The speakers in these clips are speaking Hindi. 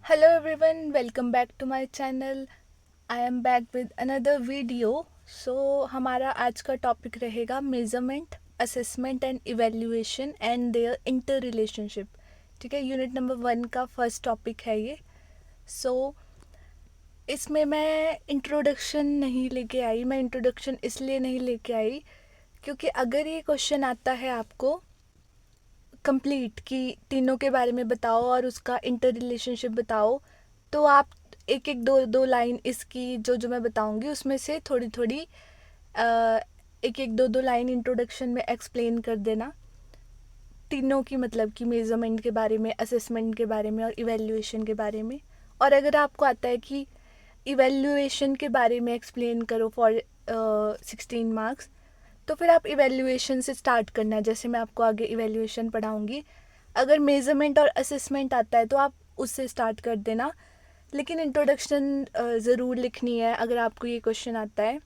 Hello everyone, welcome back to my channel. I am back with another video. हमारा आज का टॉपिक रहेगा measurement, assessment and evaluation and their inter relationship. ठीक है, यूनिट नंबर 1 का फर्स्ट टॉपिक है ये. सो इसमें मैं इंट्रोडक्शन नहीं लेके आई. मैं इंट्रोडक्शन इसलिए नहीं लेके आई क्योंकि अगर ये क्वेश्चन आता है आपको कंप्लीट कि तीनों के बारे में बताओ और उसका इंटर रिलेशनशिप बताओ, तो आप एक एक दो दो लाइन इसकी जो जो मैं बताऊंगी उसमें से थोड़ी थोड़ी एक एक दो दो लाइन इंट्रोडक्शन में एक्सप्लेन कर देना तीनों की, मतलब कि मेजरमेंट के बारे में, असेसमेंट के बारे में और इवेल्युएशन के बारे में. और अगर आपको आता है कि इवेल्युएशन के बारे में एक्सप्लेन करो फॉर 16 मार्क्स, तो फिर आप इवेल्युएशन से स्टार्ट करना है. जैसे मैं आपको आगे इवेल्युएशन पढ़ाऊँगी. अगर मेजरमेंट और असेसमेंट आता है तो आप उससे स्टार्ट कर देना, लेकिन इंट्रोडक्शन ज़रूर लिखनी है अगर आपको ये क्वेश्चन आता है.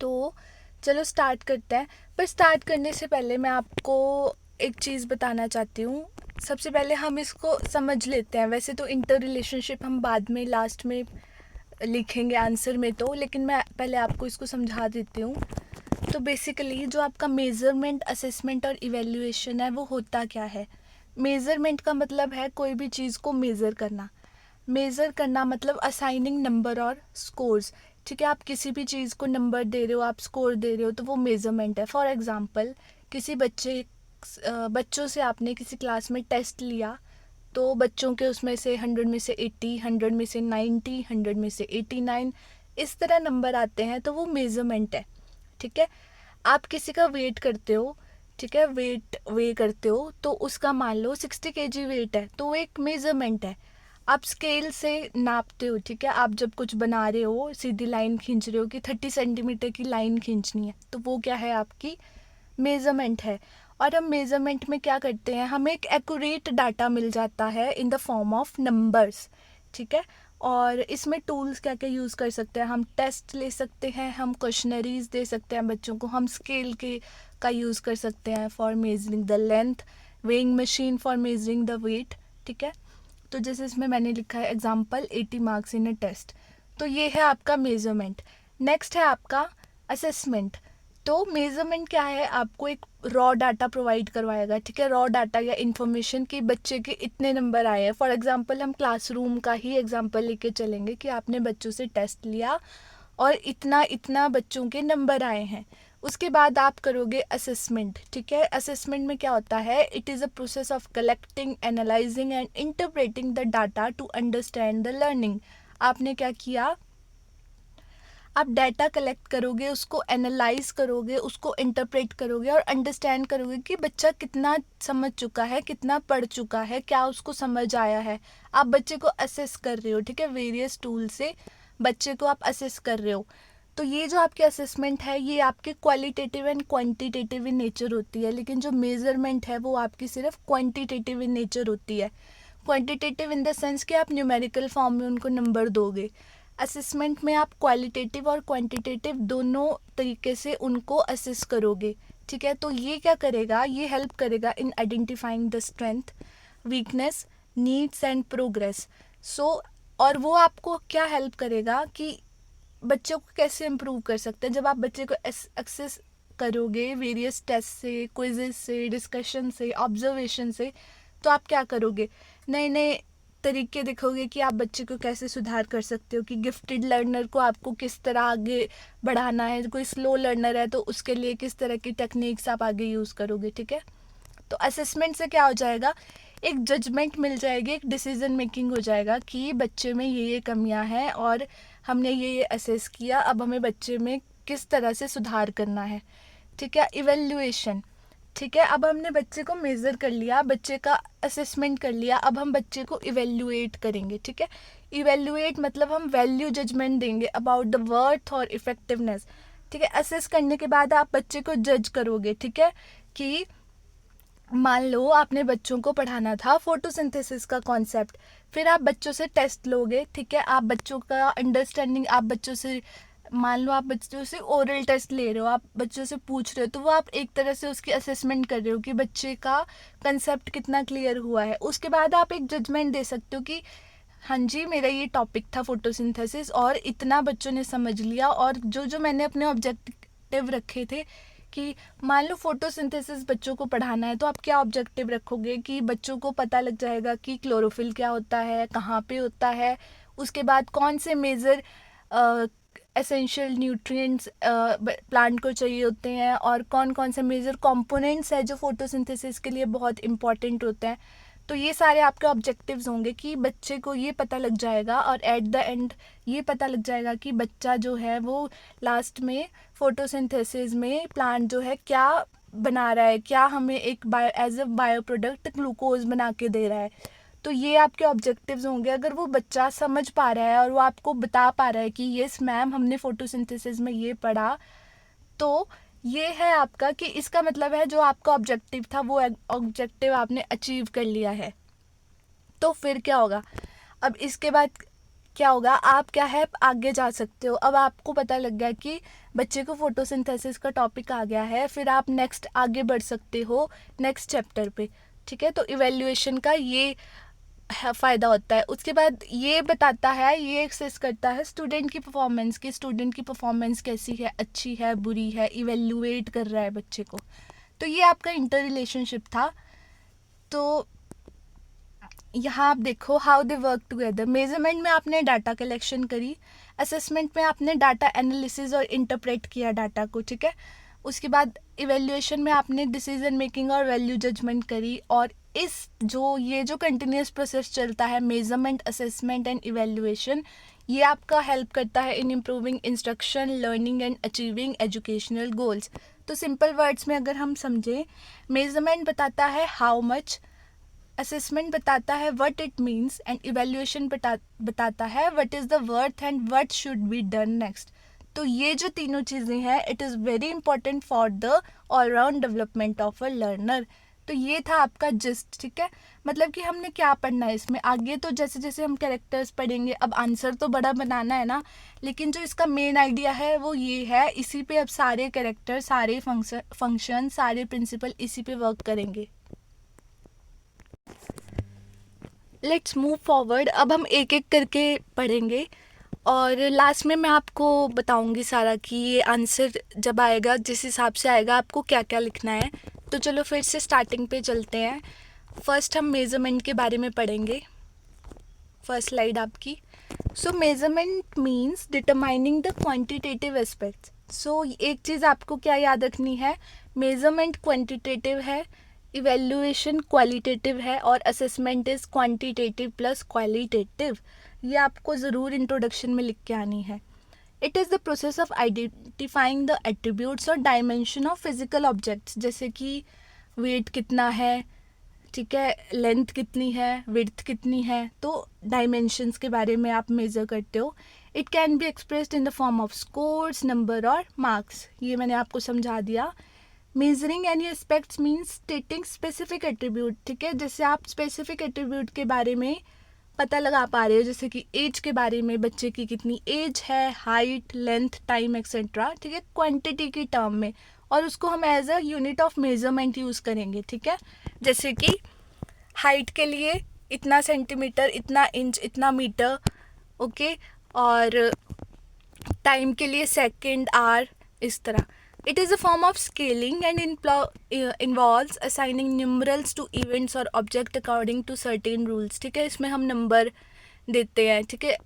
तो चलो स्टार्ट करते हैं. पर स्टार्ट करने से पहले मैं आपको एक चीज़ बताना चाहती हूँ. सबसे पहले हम इसको समझ लेते हैं. वैसे तो इंटर रिलेशनशिप हम बाद में लास्ट में लिखेंगे आंसर में, तो लेकिन मैं पहले आपको इसको समझा देती हूँ. तो बेसिकली जो आपका मेज़रमेंट, असेसमेंट और इवेल्युएशन है वो होता क्या है. मेज़रमेंट का मतलब है कोई भी चीज़ को मेज़र करना. मेज़र करना मतलब असाइनिंग नंबर और स्कोर्स. ठीक है, आप किसी भी चीज़ को नंबर दे रहे हो, आप स्कोर दे रहे हो, तो वो मेज़रमेंट है. फॉर एग्ज़ाम्पल, किसी बच्चों से आपने किसी क्लास में टेस्ट लिया, तो बच्चों के उसमें से 100 में से 80, 100 में से 90, 100 में से 89, इस तरह नंबर आते हैं, तो वो मेज़रमेंट है. ठीक है, आप किसी का वेट करते हो. ठीक है, वेट वे करते हो, तो उसका मान लो 60 kg वेट है, तो वो एक मेज़रमेंट है. आप स्केल से नापते हो. ठीक है, आप जब कुछ बना रहे हो, सीधी लाइन खींच रहे हो कि 30 सेंटीमीटर की लाइन खींचनी है, तो वो क्या है, आपकी मेज़रमेंट है. और हम मेज़रमेंट में क्या करते हैं, हमें एक एक्यूरेट डाटा मिल जाता है in the form of numbers. ठीक है, और इसमें टूल्स क्या क्या यूज़ कर सकते हैं. हम टेस्ट ले सकते हैं, हम क्वेश्चनरीज दे सकते हैं बच्चों को, हम स्केल के का यूज़ कर सकते हैं for measuring the length, weighing machine for measuring the weight. ठीक है, तो जैसे इसमें मैंने लिखा है example 80 marks in a test. तो ये है आपका मेज़रमेंट. नेक्स्ट है आपका असेसमेंट. तो मेज़रमेंट क्या है, आपको एक रॉ डाटा प्रोवाइड करवाएगा. ठीक है, रॉ डाटा या इन्फॉर्मेशन कि बच्चे के इतने नंबर आए हैं. फॉर एग्जांपल हम क्लासरूम का ही एग्जांपल लेके चलेंगे कि आपने बच्चों से टेस्ट लिया और इतना इतना बच्चों के नंबर आए हैं. उसके बाद आप करोगे असेसमेंट. ठीक है, असेसमेंट में क्या होता है, it is a process of collecting, analysing and interpreting the data to understand the learning. आपने क्या किया, आप डाटा कलेक्ट करोगे, उसको एनालाइज करोगे, उसको इंटरप्रेट करोगे और अंडरस्टैंड करोगे कि बच्चा कितना समझ चुका है, कितना पढ़ चुका है, क्या उसको समझ आया है. आप बच्चे को असेस कर रहे हो. ठीक है, वेरियस टूल से बच्चे को आप असेस कर रहे हो. तो ये जो आपकी असेसमेंट है, ये आपके qualitative and quantitative in nature होती है. लेकिन जो मेजरमेंट है वो आपकी सिर्फ क्वांटिटेटिव इन नेचर होती है. क्वांटिटेटिव इन द सेंस कि आप न्यूमेरिकल फॉर्म में उनको नंबर दोगे. असेसमेंट में आप क्वालिटेटिव और क्वांटिटेटिव दोनों तरीके से उनको असेस करोगे. ठीक है, तो ये क्या करेगा, ये हेल्प करेगा in identifying the strength, weakness, needs and progress. So और वो आपको क्या हेल्प करेगा कि बच्चों को कैसे इम्प्रूव कर सकते हैं. जब आप बच्चे को एक्सेस करोगे वेरियस टेस्ट से, क्विजेज से, डिस्कशन से, ऑब्जर्वेशन से, तो आप क्या करोगे, नए नए तरीके दिखोगे कि आप बच्चे को कैसे सुधार कर सकते हो. कि गिफ्टेड लर्नर को आपको किस तरह आगे बढ़ाना है, कोई स्लो लर्नर है तो उसके लिए किस तरह की टेक्निक्स आप आगे यूज़ करोगे. ठीक है, तो असेसमेंट से क्या हो जाएगा, एक जजमेंट मिल जाएगी, एक डिसीजन मेकिंग हो जाएगा कि बच्चे में ये कमियां हैं और हमने ये असेस किया, अब हमें बच्चे में किस तरह से सुधार करना है. ठीक है, इवेल्युएशन. ठीक है, अब हमने बच्चे को मेज़र कर लिया, बच्चे का असेसमेंट कर लिया, अब हम बच्चे को इवेल्युएट करेंगे. ठीक है, इवेल्युएट मतलब हम वैल्यू जजमेंट देंगे अबाउट द वर्थ और इफेक्टिवनेस. ठीक है, असेस करने के बाद आप बच्चे को जज करोगे. ठीक है, कि मान लो आपने बच्चों को पढ़ाना था फोटोसिंथेसिस का कॉन्सेप्ट, फिर आप बच्चों से टेस्ट लोगे. ठीक है, आप बच्चों का अंडरस्टैंडिंग, आप बच्चों से, मान लो आप बच्चों से ओरल टेस्ट ले रहे हो, आप बच्चों से पूछ रहे हो, तो वो आप एक तरह से उसकी असेसमेंट कर रहे हो कि बच्चे का कंसेप्ट कितना क्लियर हुआ है. उसके बाद आप एक जजमेंट दे सकते हो कि हाँ जी, मेरा ये टॉपिक था फोटोसिंथेसिस, और इतना बच्चों ने समझ लिया। और जो जो मैंने अपने ऑब्जेक्टिव रखे थे कि मान लो फोटोसिंथेसिस बच्चों को पढ़ाना है, तो आप क्या ऑब्जेक्टिव रखोगे कि बच्चों को पता लग जाएगा कि क्लोरोफिल क्या होता है, कहाँ पे होता है, उसके बाद कौन से मेजर एसेंशियल न्यूट्रिएंट्स प्लांट को चाहिए होते हैं, और कौन कौन से मेजर कंपोनेंट्स है जो फोटोसिंथेसिस के लिए बहुत इंपॉर्टेंट होते हैं। तो ये सारे आपके ऑब्जेक्टिव्स होंगे कि बच्चे को ये पता लग जाएगा, और एट द एंड ये पता लग जाएगा कि बच्चा जो है वो लास्ट में फोटोसिंथेसिस में प्लांट जो है क्या बना रहा है, क्या हमें एक bio as a bio product glucose बना के दे रहा है। तो ये आपके ऑब्जेक्टिव्स होंगे। अगर वो बच्चा समझ पा रहा है और वो आपको बता पा रहा है कि यस मैम हमने फोटोसिंथेसिस में ये पढ़ा, तो ये है आपका कि इसका मतलब है जो आपका ऑब्जेक्टिव था वो ऑब्जेक्टिव आपने अचीव कर लिया है। तो फिर क्या होगा, अब इसके बाद क्या होगा, आप क्या है आगे जा सकते हो। अब आपको पता लग गया कि बच्चे को फोटोसिंथेसिस का टॉपिक आ गया है, फिर आप नेक्स्ट आगे बढ़ सकते हो नेक्स्ट चैप्टर पे। ठीक है, तो इवैल्यूएशन का ये फ़ायदा होता है। उसके बाद ये बताता है, ये एक्सेस करता है स्टूडेंट की परफॉर्मेंस की, स्टूडेंट की परफॉर्मेंस कैसी है, अच्छी है बुरी है, इवेल्युएट कर रहा है बच्चे को। तो ये आपका इंटर रिलेशनशिप था। तो यहाँ आप देखो how they work together. Measurement में आपने डाटा कलेक्शन करी, असेसमेंट में आपने डाटा एनालिसिस और इंटरप्रेट किया डाटा को, ठीक है। उसके बाद इवेल्युएशन में आपने डिसीजन मेकिंग और वैल्यू जजमेंट करी। और ये जो कंटिन्यूस प्रोसेस चलता है, मेजरमेंट, असेसमेंट एंड इवेल्युएशन, ये आपका हेल्प करता है in improving instruction, learning and achieving educational goals. तो सिंपल वर्ड्स में अगर हम समझें, मेजरमेंट बताता है हाउ मच, असेसमेंट बताता है what it means, and evaluation बताता है what is the worth and what should be done next. तो ये जो तीनों चीज़ें हैं, it is very important for the all round development of a learner. तो ये था आपका जिस्ट, ठीक है। मतलब कि हमने क्या पढ़ना है इसमें आगे, तो जैसे जैसे हम कैरेक्टर्स पढ़ेंगे, अब आंसर तो बड़ा बनाना है ना, लेकिन जो इसका मेन आइडिया है वो ये है, इसी पे अब सारे कैरेक्टर, सारे फंक्शन, सारे प्रिंसिपल इसी पे वर्क करेंगे। Let's move forward. अब हम एक एक करके पढ़ेंगे, और लास्ट में मैं आपको बताऊंगी सारा कि ये आंसर जब आएगा, जिस हिसाब से आएगा, आपको क्या क्या लिखना है। तो चलो फिर से स्टार्टिंग पे चलते हैं। फर्स्ट हम मेज़रमेंट के बारे में पढ़ेंगे। फर्स्ट स्लाइड आपकी। So measurement means determining the quantitative aspects. So एक चीज़ आपको क्या याद रखनी है, मेज़रमेंट क्वांटिटेटिव है, इवेल्युएशन क्वालिटेटिव है, और assessment is quantitative plus qualitative. ये आपको ज़रूर इंट्रोडक्शन में लिख के आनी है। It is the process of identifying the attributes or dimension of physical objects, जैसे कि वेट कितना है, ठीक है, लेंथ कितनी है, विड्थ कितनी है, तो डायमेंशंस के बारे में आप मेज़र करते हो। It can be expressed in the form of scores, number और मार्क्स। ये मैंने आपको समझा दिया। Measuring any aspects means स्टेटिंग specific attribute, ठीक है। जैसे आप स्पेसिफिक एट्रीब्यूट के बारे में पता लगा पा रहे हो, जैसे कि एज के बारे में, बच्चे की कितनी एज है, हाइट, लेंथ, टाइम एक्सेट्रा, ठीक है, क्वांटिटी की टर्म में, और उसको हम as a unit of measurement use करेंगे, ठीक है। जैसे कि हाइट के लिए इतना सेंटीमीटर, इतना इंच, इतना मीटर, ओके, और टाइम के लिए सेकेंड, आवर, इस तरह। It is a form of scaling and involves assigning numerals to events or object according to certain rules, ठीक है। इसमें हम नंबर देते हैं, ठीक है,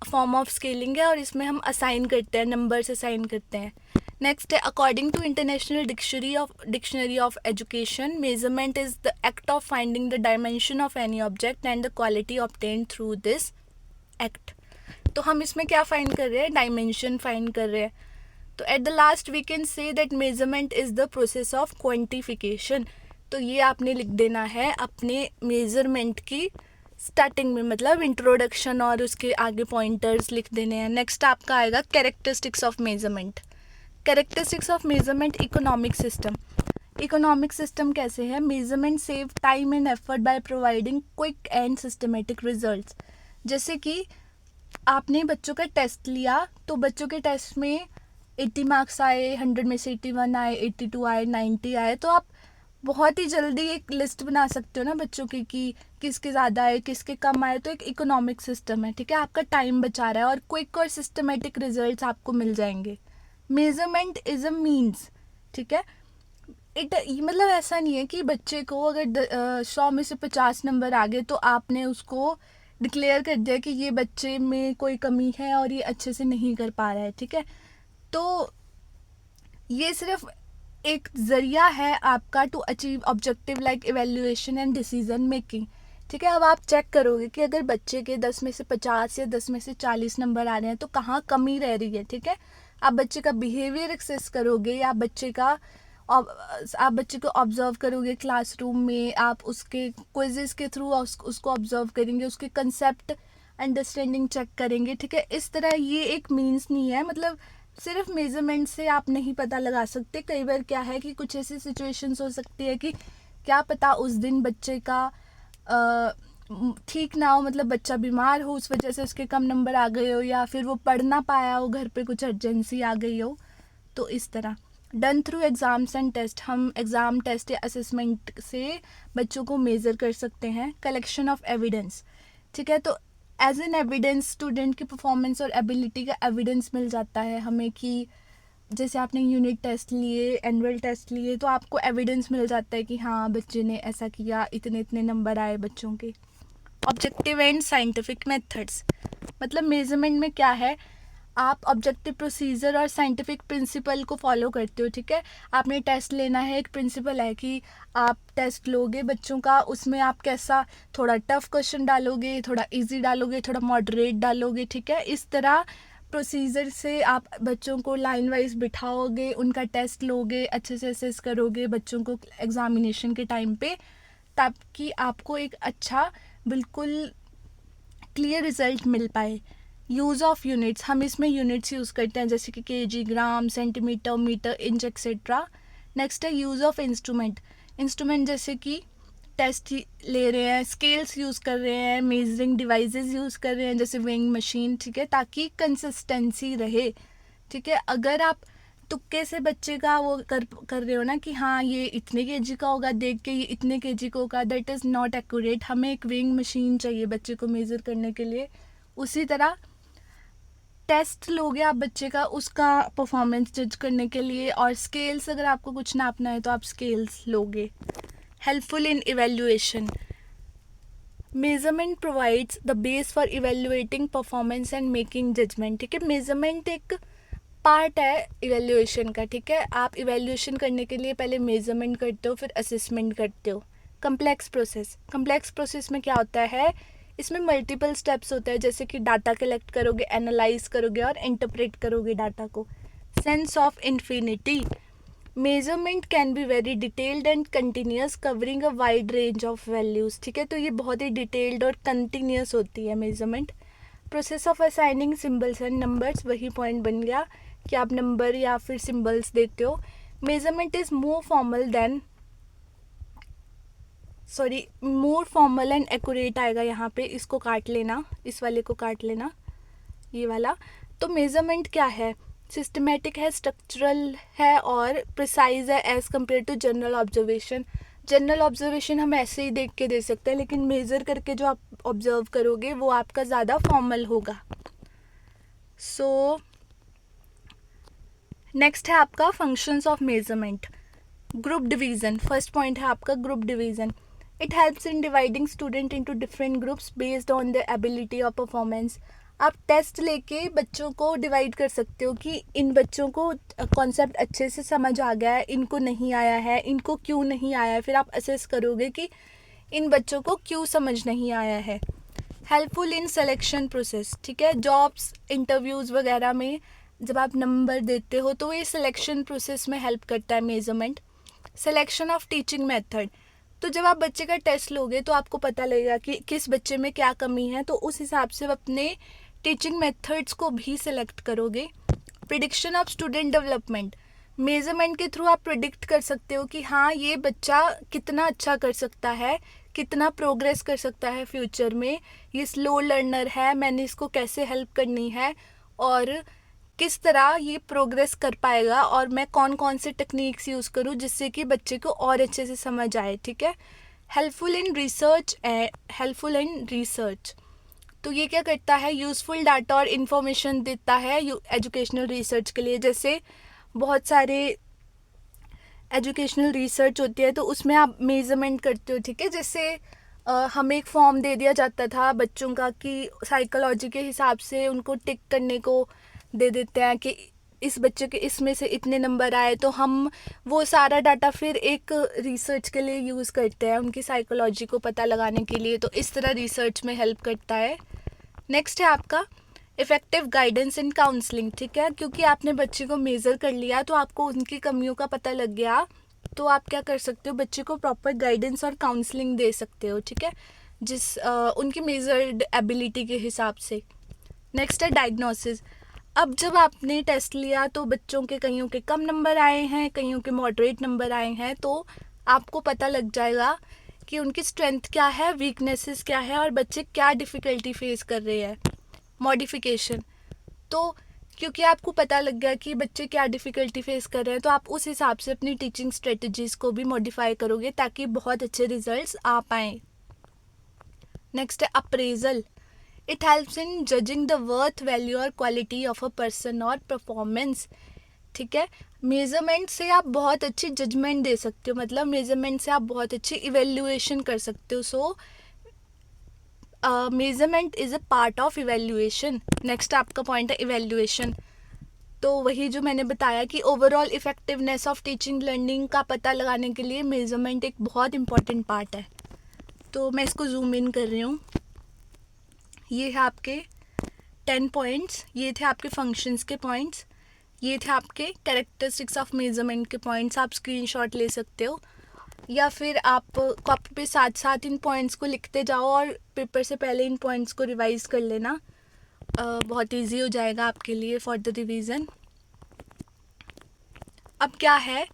फॉर्म ऑफ स्केलिंग है, और इसमें हम असाइन करते हैं, नंबर्स असाइन करते हैं। नेक्स्ट है, according to international dictionary of education, measurement is the act of finding the dimension of any object and the quality obtained through this act. तो हम इसमें क्या फाइंड कर रहे हैं, डायमेंशन फाइंड कर रहे हैं। तो at the last we can say that measurement is the process of quantification. तो ये आपने लिख देना है अपने मेजरमेंट की स्टार्टिंग में, मतलब इंट्रोडक्शन, और उसके आगे पॉइंटर्स लिख देने हैं। नेक्स्ट आपका आएगा characteristics of measurement. Characteristics of measurement, economic system. Economic system कैसे है, measurement save time and effort by providing quick and systematic results. जैसे कि आपने बच्चों का टेस्ट लिया, तो बच्चों के टेस्ट में 80 मार्क्स आए, 100 में से 81 आए, 82 आए, 90 आए, तो आप बहुत ही जल्दी एक लिस्ट बना सकते हो ना बच्चों की कि किसके ज़्यादा है किसके कम आए, तो एक इकोनॉमिक सिस्टम है, ठीक है, आपका टाइम बचा रहा है और क्विक और सिस्टमेटिक रिजल्ट्स आपको मिल जाएंगे. मेजरमेंट इज़ अ मीन्स, ठीक है. मतलब ऐसा नहीं है कि बच्चे को अगर 100 में से 50 नंबर आ गए तो आपने उसको डिक्लेयर कर दिया कि ये बच्चे में कोई कमी है और ये अच्छे से नहीं कर पा रहा है, ठीक है. तो ये सिर्फ एक ज़रिया है आपका to achieve objective like evaluation and decision making, ठीक है. अब आप चेक करोगे कि अगर बच्चे के 10 में से 50 या 10 में से 40 नंबर आ रहे हैं तो कहाँ कमी रह रही है, ठीक है. आप बच्चे का बिहेवियर एक्सेस करोगे या आप बच्चे को ऑब्जर्व करोगे क्लासरूम में, आप उसके क्विज़ेस के थ्रू उसको ऑब्जर्व करेंगे, उसके कंसेप्ट अंडरस्टैंडिंग चेक करेंगे, ठीक है. इस तरह ये एक मीन्स नहीं है, मतलब सिर्फ मेजरमेंट से आप नहीं पता लगा सकते. कई बार क्या है कि कुछ ऐसी सिचुएशंस हो सकती है कि क्या पता उस दिन बच्चे का ठीक ना हो, मतलब बच्चा बीमार हो, उस वजह से उसके कम नंबर आ गए हो, या फिर वो पढ़ ना पाया हो, घर पे कुछ अर्जेंसी आ गई हो. तो इस तरह done through exams and test, हम एग्ज़ाम टेस्ट या असेसमेंट से बच्चों को मेज़र कर सकते हैं. कलेक्शन ऑफ एविडेंस, ठीक है. तो एज एन एविडेंस स्टूडेंट की परफॉर्मेंस और एबिलिटी का एविडेंस मिल जाता है हमें कि जैसे आपने यूनिट टेस्ट लिए, एनुअल टेस्ट लिए, तो आपको एविडेंस मिल जाता है कि हाँ बच्चे ने ऐसा किया, इतने इतने नंबर आए बच्चों के. ऑब्जेक्टिव एंड साइंटिफिक मेथड्स, मतलब मेजरमेंट में क्या है, आप ऑब्जेक्टिव प्रोसीजर और साइंटिफिक प्रिंसिपल को फॉलो करते हो, ठीक है. आपने टेस्ट लेना है, एक प्रिंसिपल है कि आप टेस्ट लोगे बच्चों का, उसमें आप कैसा थोड़ा टफ क्वेश्चन डालोगे, थोड़ा इजी डालोगे, थोड़ा मॉडरेट डालोगे, ठीक है. इस तरह प्रोसीजर से आप बच्चों को लाइन वाइज बिठाओगे, उनका टेस्ट लोगे, अच्छे से असेस करोगे बच्चों को एग्जामिनेशन के टाइम पे, ताकि आपको एक अच्छा बिल्कुल क्लियर रिजल्ट मिल पाए. यूज़ ऑफ यूनिट्स, हम इसमें यूनिट्स यूज़ करते हैं जैसे कि KG, gram, centimetre, metre, inch etcetera. Next है यूज़ ऑफ इंस्ट्रूमेंट, इंस्ट्रूमेंट जैसे कि टेस्ट ले रहे हैं, स्केल्स यूज़ कर रहे हैं, मेजरिंग डिवाइसेस यूज़ कर रहे हैं जैसे वेइंग मशीन, ठीक है, ताकि कंसिस्टेंसी रहे, ठीक है. अगर आप तुक्के से बच्चे का वो कर रहे हो ना कि हाँ ये इतने केजी का होगा, देख के ये इतने केजी का होगा, दैट इज़ नॉट एक्यूरेट. हमें एक वेइंग मशीन चाहिए बच्चे को मेज़र करने के लिए. उसी तरह टेस्ट लोगे आप बच्चे का उसका परफॉर्मेंस जज करने के लिए, और स्केल्स अगर आपको कुछ नापना है तो आप स्केल्स लोगे. Helpful in evaluation, measurement provides the base for evaluating performance and making judgement, ठीक है. मेजरमेंट एक पार्ट है इवेल्युएशन का, ठीक है. आप इवेल्युएशन करने के लिए पहले मेजरमेंट करते हो, फिर असेसमेंट करते हो. कंप्लेक्स प्रोसेस, कंप्लेक्स प्रोसेस में क्या होता है, इसमें मल्टीपल स्टेप्स होते हैं जैसे कि डाटा कलेक्ट करोगे, एनालाइज करोगे और इंटरप्रेट करोगे डाटा को. Sense of infinity, measurement can be very detailed and continuous covering a wide range of values, ठीक है. तो ये बहुत ही डिटेल्ड और कंटिन्यूस होती है measurement. Process of assigning symbols and numbers, वही पॉइंट बन गया कि आप नंबर या फिर सिम्बल्स देते हो. Measurement is more formal and accurate आएगा यहाँ पे, इसको काट लेना, इस वाले को काट लेना, ये वाला. तो मेजरमेंट क्या है, सिस्टमेटिक है, स्ट्रक्चरल है और प्रिसाइज है as compare to general observation. General observation हम ऐसे ही देख के दे सकते हैं, लेकिन मेज़र करके जो आप ऑब्जर्व करोगे वो आपका ज़्यादा फॉर्मल होगा. सो नेक्स्ट है आपका functions of measurement. Group division, first point है आपका group division. It helps in dividing student into different groups based on their ability और परफॉर्मेंस. आप टेस्ट लेके बच्चों को डिवाइड कर सकते हो कि इन बच्चों को कॉन्सेप्ट अच्छे से समझ आ गया है, इनको नहीं आया है, इनको क्यों नहीं आया है. फिर आप असेस करोगे कि इन बच्चों को क्यों समझ नहीं आया है. हेल्पफुल इन सिलेक्शन प्रोसेस, ठीक है. जॉब्स, इंटरव्यूज़ वगैरह में जब आप नंबर देते हो तो ये सिलेक्शन प्रोसेस में हेल्प करता है measurement. Selection of teaching method, तो जब आप बच्चे का टेस्ट लोगे तो आपको पता लगेगा कि किस बच्चे में क्या कमी है, तो उस हिसाब से अपने टीचिंग मेथड्स को भी सिलेक्ट करोगे. Prediction of student development, measurement के थ्रू आप प्रिडिक्ट कर सकते हो कि हाँ ये बच्चा कितना अच्छा कर सकता है, कितना प्रोग्रेस कर सकता है फ्यूचर में, ये स्लो लर्नर है, मैंने इसको कैसे हेल्प करनी है, और किस तरह ये प्रोग्रेस कर पाएगा और मैं कौन कौन से टेक्निक्स यूज़ करूँ जिससे कि बच्चे को और अच्छे से समझ आए, ठीक है। हेल्पफुल इन रिसर्च, तो ये क्या करता है, यूज़फुल डाटा और इन्फॉर्मेशन देता है एजुकेशनल रिसर्च के लिए। जैसे बहुत सारे एजुकेशनल रिसर्च होती है तो उसमें आप मेज़रमेंट करते हो, ठीक है। जैसे हमें एक फॉर्म दे दिया जाता था बच्चों का कि साइकोलॉजी के हिसाब से उनको टिक करने को दे देते हैं कि इस बच्चे के इसमें से इतने नंबर आए, तो हम वो सारा डाटा फिर एक रिसर्च के लिए यूज़ करते हैं उनकी साइकोलॉजी को पता लगाने के लिए, तो इस तरह रिसर्च में हेल्प करता है। नेक्स्ट है आपका इफ़ेक्टिव गाइडेंस इन काउंसलिंग, ठीक है। क्योंकि आपने बच्चे को मेज़र कर लिया तो आपको उनकी कमियों का पता लग गया, तो आप क्या कर सकते हो, बच्चे को प्रॉपर गाइडेंस और काउंसलिंग दे सकते हो, ठीक है, उनकी मेजर्ड एबिलिटी के हिसाब से। नेक्स्ट है डायग्नोसिस। अब जब आपने टेस्ट लिया तो बच्चों के कईयों के कम नंबर आए हैं, कईयों के मॉडरेट नंबर आए हैं, तो आपको पता लग जाएगा कि उनकी स्ट्रेंथ क्या है, वीकनेसेस क्या है और बच्चे क्या डिफ़िकल्टी फेस कर रहे हैं। मॉडिफिकेशन, तो क्योंकि आपको पता लग गया कि बच्चे क्या डिफ़िकल्टी फेस कर रहे हैं तो आप उस हिसाब से अपनी टीचिंग स्ट्रेटजीज़ को भी मॉडिफाई करोगे ताकि बहुत अच्छे रिजल्ट्स आ पाएँ। नेक्स्ट है appraisal. It helps in judging the worth, value और क्वालिटी ऑफ अ पर्सन और परफॉर्मेंस, ठीक है। मेज़रमेंट से आप बहुत अच्छी जजमेंट दे सकते हो, मतलब मेज़रमेंट से आप बहुत अच्छी इवेल्युएशन कर सकते हो। So measurement is a part of evaluation. Next आपका पॉइंट है इवेल्युएशन, तो वही जो मैंने बताया कि overall effectiveness of teaching learning का पता लगाने के लिए मेज़रमेंट एक बहुत इंपॉर्टेंट पार्ट है। तो मैं इसको जूम इन कर रही हूँ। ये है आपके 10 पॉइंट्स, ये थे आपके फंक्शंस के पॉइंट्स, ये थे आपके कैरेक्टरिस्टिक्स ऑफ मेज़रमेंट के पॉइंट्स। आप स्क्रीनशॉट ले सकते हो या फिर आप कॉपी पे साथ साथ इन पॉइंट्स को लिखते जाओ और पेपर से पहले इन पॉइंट्स को रिवाइज कर लेना, बहुत इजी हो जाएगा आपके लिए फॉर द रिवीजन। अब क्या है,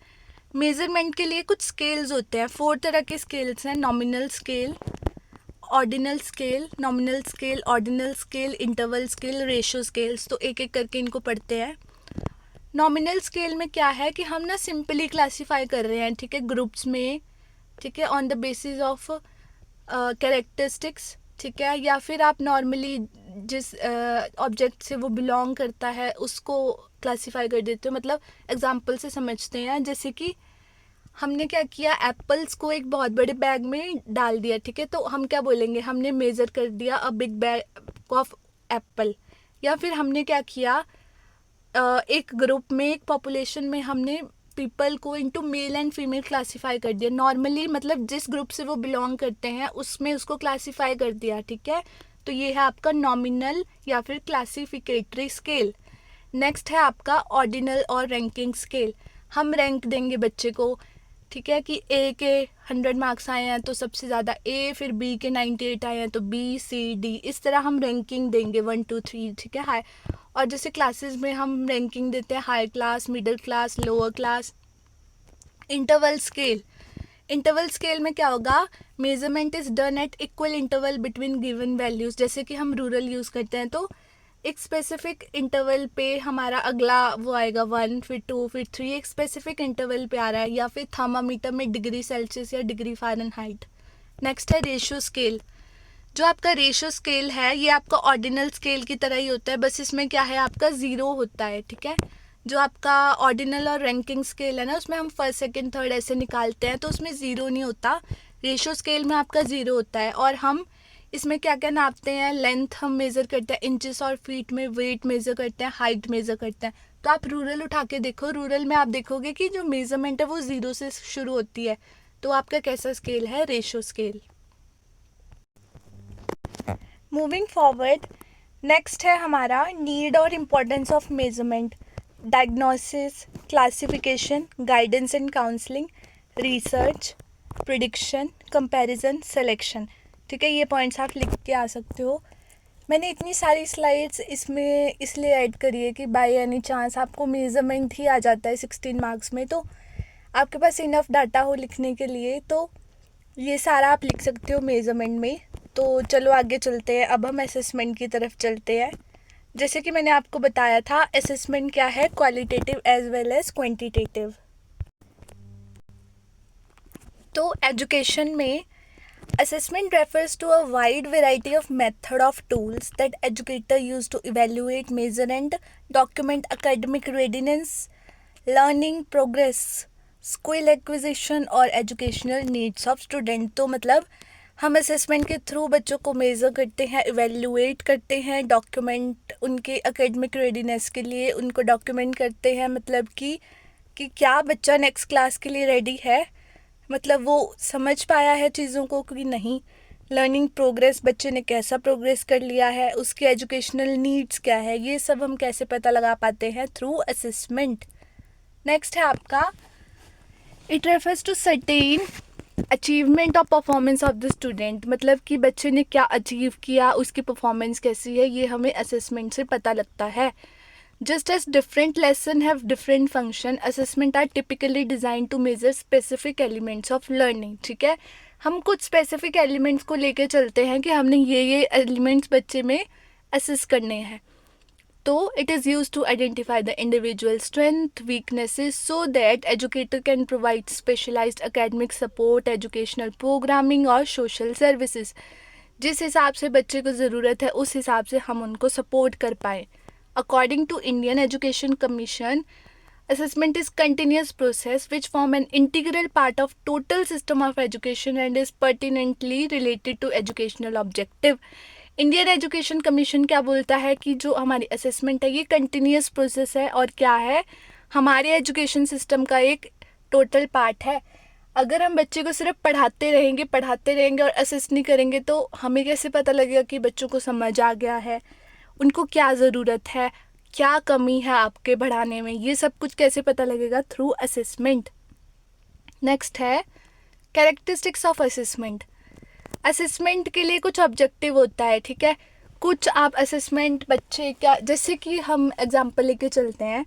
मेज़रमेंट के लिए कुछ स्केल्स होते हैं, 4 तरह के स्केल्स हैं। Nominal scale, ordinal scale, nominal scale, ordinal scale, interval scale, ratio scales. तो एक एक करके इनको पढ़ते हैं। नॉमिनल स्केल में क्या है कि हम ना सिंपली क्लासीफाई कर रहे हैं, ठीक है, ग्रुप्स में, ठीक है, on the basis of characteristics, ठीक है, या फिर आप नॉर्मली जिस ऑब्जेक्ट से वो बिलोंग करता है उसको क्लासीफाई कर देते हो। मतलब एग्जांपल से समझते हैं, जैसे कि हमने क्या किया, एप्पल्स को एक बहुत बड़े बैग में डाल दिया, ठीक है, तो हम क्या बोलेंगे, हमने मेज़र कर दिया a big bag of Apple. या फिर हमने क्या किया, एक ग्रुप में, एक पॉपुलेशन में हमने पीपल को into male and female classify कर दिया। नॉर्मली मतलब जिस ग्रुप से वो बिलोंग करते हैं उसमें उसको क्लासीफाई कर दिया, ठीक है। तो ये है आपका नॉमिनल या फिर क्लासीफिकेटरी स्केल। नेक्स्ट है आपका ऑर्डिनल और रैंकिंग स्केल। हम रैंक देंगे बच्चे को, ठीक है, कि ए के 100 मार्क्स आए हैं तो सबसे ज़्यादा ए, फिर बी के 98 आए हैं तो बी, सी, डी, इस तरह हम रैंकिंग देंगे 1 2 3, ठीक है, हाई। और जैसे क्लासेस में हम रैंकिंग देते हैं high class, middle class, lower class. Interval scale, interval scale में क्या होगा, measurement is done at equal interval between given values. जैसे कि हम रूरल यूज़ करते हैं तो एक स्पेसिफिक इंटरवल पे हमारा अगला वो आएगा 1, फिर 2, फिर 3, एक स्पेसिफिक इंटरवल पे आ रहा है। या फिर थर्मामीटर में डिग्री सेल्सियस या डिग्री फ़ारेनहाइट। नेक्स्ट है रेशियो स्केल। जो आपका रेशियो स्केल है ये आपका ऑर्डिनल स्केल की तरह ही होता है, बस इसमें क्या है, आपका ज़ीरो होता है, ठीक है। जो आपका ऑर्डिनल और रैंकिंग स्केल है ना, उसमें हम फर्स्ट सेकंड थर्ड ऐसे निकालते हैं तो उसमें ज़ीरो नहीं होता। रेशियो स्केल में आपका ज़ीरो होता है। और हम इसमें क्या क्या नापते हैं, लेंथ हम मेज़र करते हैं इंचेस और फीट में, वेट मेज़र करते हैं, हाइट मेज़र करते हैं। तो आप रूरल उठा के देखो, रूरल में आप देखोगे कि जो मेज़रमेंट है वो ज़ीरो से शुरू होती है। तो आपका कैसा स्केल है, ratio scale. Moving forward, next है हमारा नीड और importance of measurement, diagnosis, classification, guidance and counselling, research, prediction, comparison, selection, ठीक है। ये पॉइंट्स आप लिख के आ सकते हो। मैंने इतनी सारी स्लाइड्स इसमें इसलिए ऐड करी है कि बाय एनी चांस आपको मेज़रमेंट ही आ जाता है 16 मार्क्स में, तो आपके पास इनफ डाटा हो लिखने के लिए, तो ये सारा आप लिख सकते हो मेज़रमेंट में। तो चलो आगे चलते हैं, अब हम असेसमेंट की तरफ चलते हैं। जैसे कि मैंने आपको बताया था, असेसमेंट क्या है, qualitative as well as quantitative. तो एजुकेशन में assessment refers to a wide variety of method of tools that educator use to evaluate, measure and document academic readiness, learning progress, skill acquisition और educational needs of student। तो मतलब हम असेसमेंट के थ्रू बच्चों को मेज़र करते हैं, इवेल्युएट करते हैं, डॉक्यूमेंट उनके एकेडमिक रेडीनेस के लिए उनको डॉक्यूमेंट करते हैं, मतलब कि क्या बच्चा नेक्स्ट क्लास के लिए रेडी है, मतलब वो समझ पाया है चीज़ों को कि नहीं, लर्निंग प्रोग्रेस, बच्चे ने कैसा प्रोग्रेस कर लिया है, उसकी एजुकेशनल नीड्स क्या है, ये सब हम कैसे पता लगा पाते हैं, थ्रू असेसमेंट। नेक्स्ट है आपका, it refers to certain achievement of performance of the student, मतलब कि बच्चे ने क्या अचीव किया, उसकी परफॉर्मेंस कैसी है, ये हमें असेसमेंट से पता लगता है। Just as different lessons have different function, assessment are typically designed to measure specific elements of learning। ठीक है, हम कुछ स्पेसिफिक एलिमेंट्स को लेके चलते हैं कि हमने ये एलिमेंट्स बच्चे में असेस करने हैं। तो it is use to identify the individual strength, weaknesses, so that educator can provide specialised academic support, educational programming और सोशल सर्विसेज। जिस हिसाब से बच्चे को ज़रूरत है उस हिसाब से हम उनको सपोर्ट कर पाएँ। According to Indian Education Commission, assessment is continuous process which form an integral part of total system of education and is pertinently related to educational objective। Indian Education Commission क्या बोलता है कि जो हमारी assessment है ये continuous process है और क्या है, हमारे education system का एक total part है। अगर हम बच्चे को सिर्फ पढ़ाते रहेंगे और असेस नहीं करेंगे तो हमें कैसे पता लगेगा कि बच्चों को समझ आ गया है, उनको क्या ज़रूरत है, क्या कमी है आपके पढ़ाने में, ये सब कुछ कैसे पता लगेगा, थ्रू असेसमेंट। नेक्स्ट है कैरेक्टरिस्टिक्स ऑफ असेसमेंट। असेसमेंट के लिए कुछ ऑब्जेक्टिव होता है, ठीक है, कुछ आप असेसमेंट बच्चे क्या, जैसे कि हम एग्जांपल लेके चलते हैं,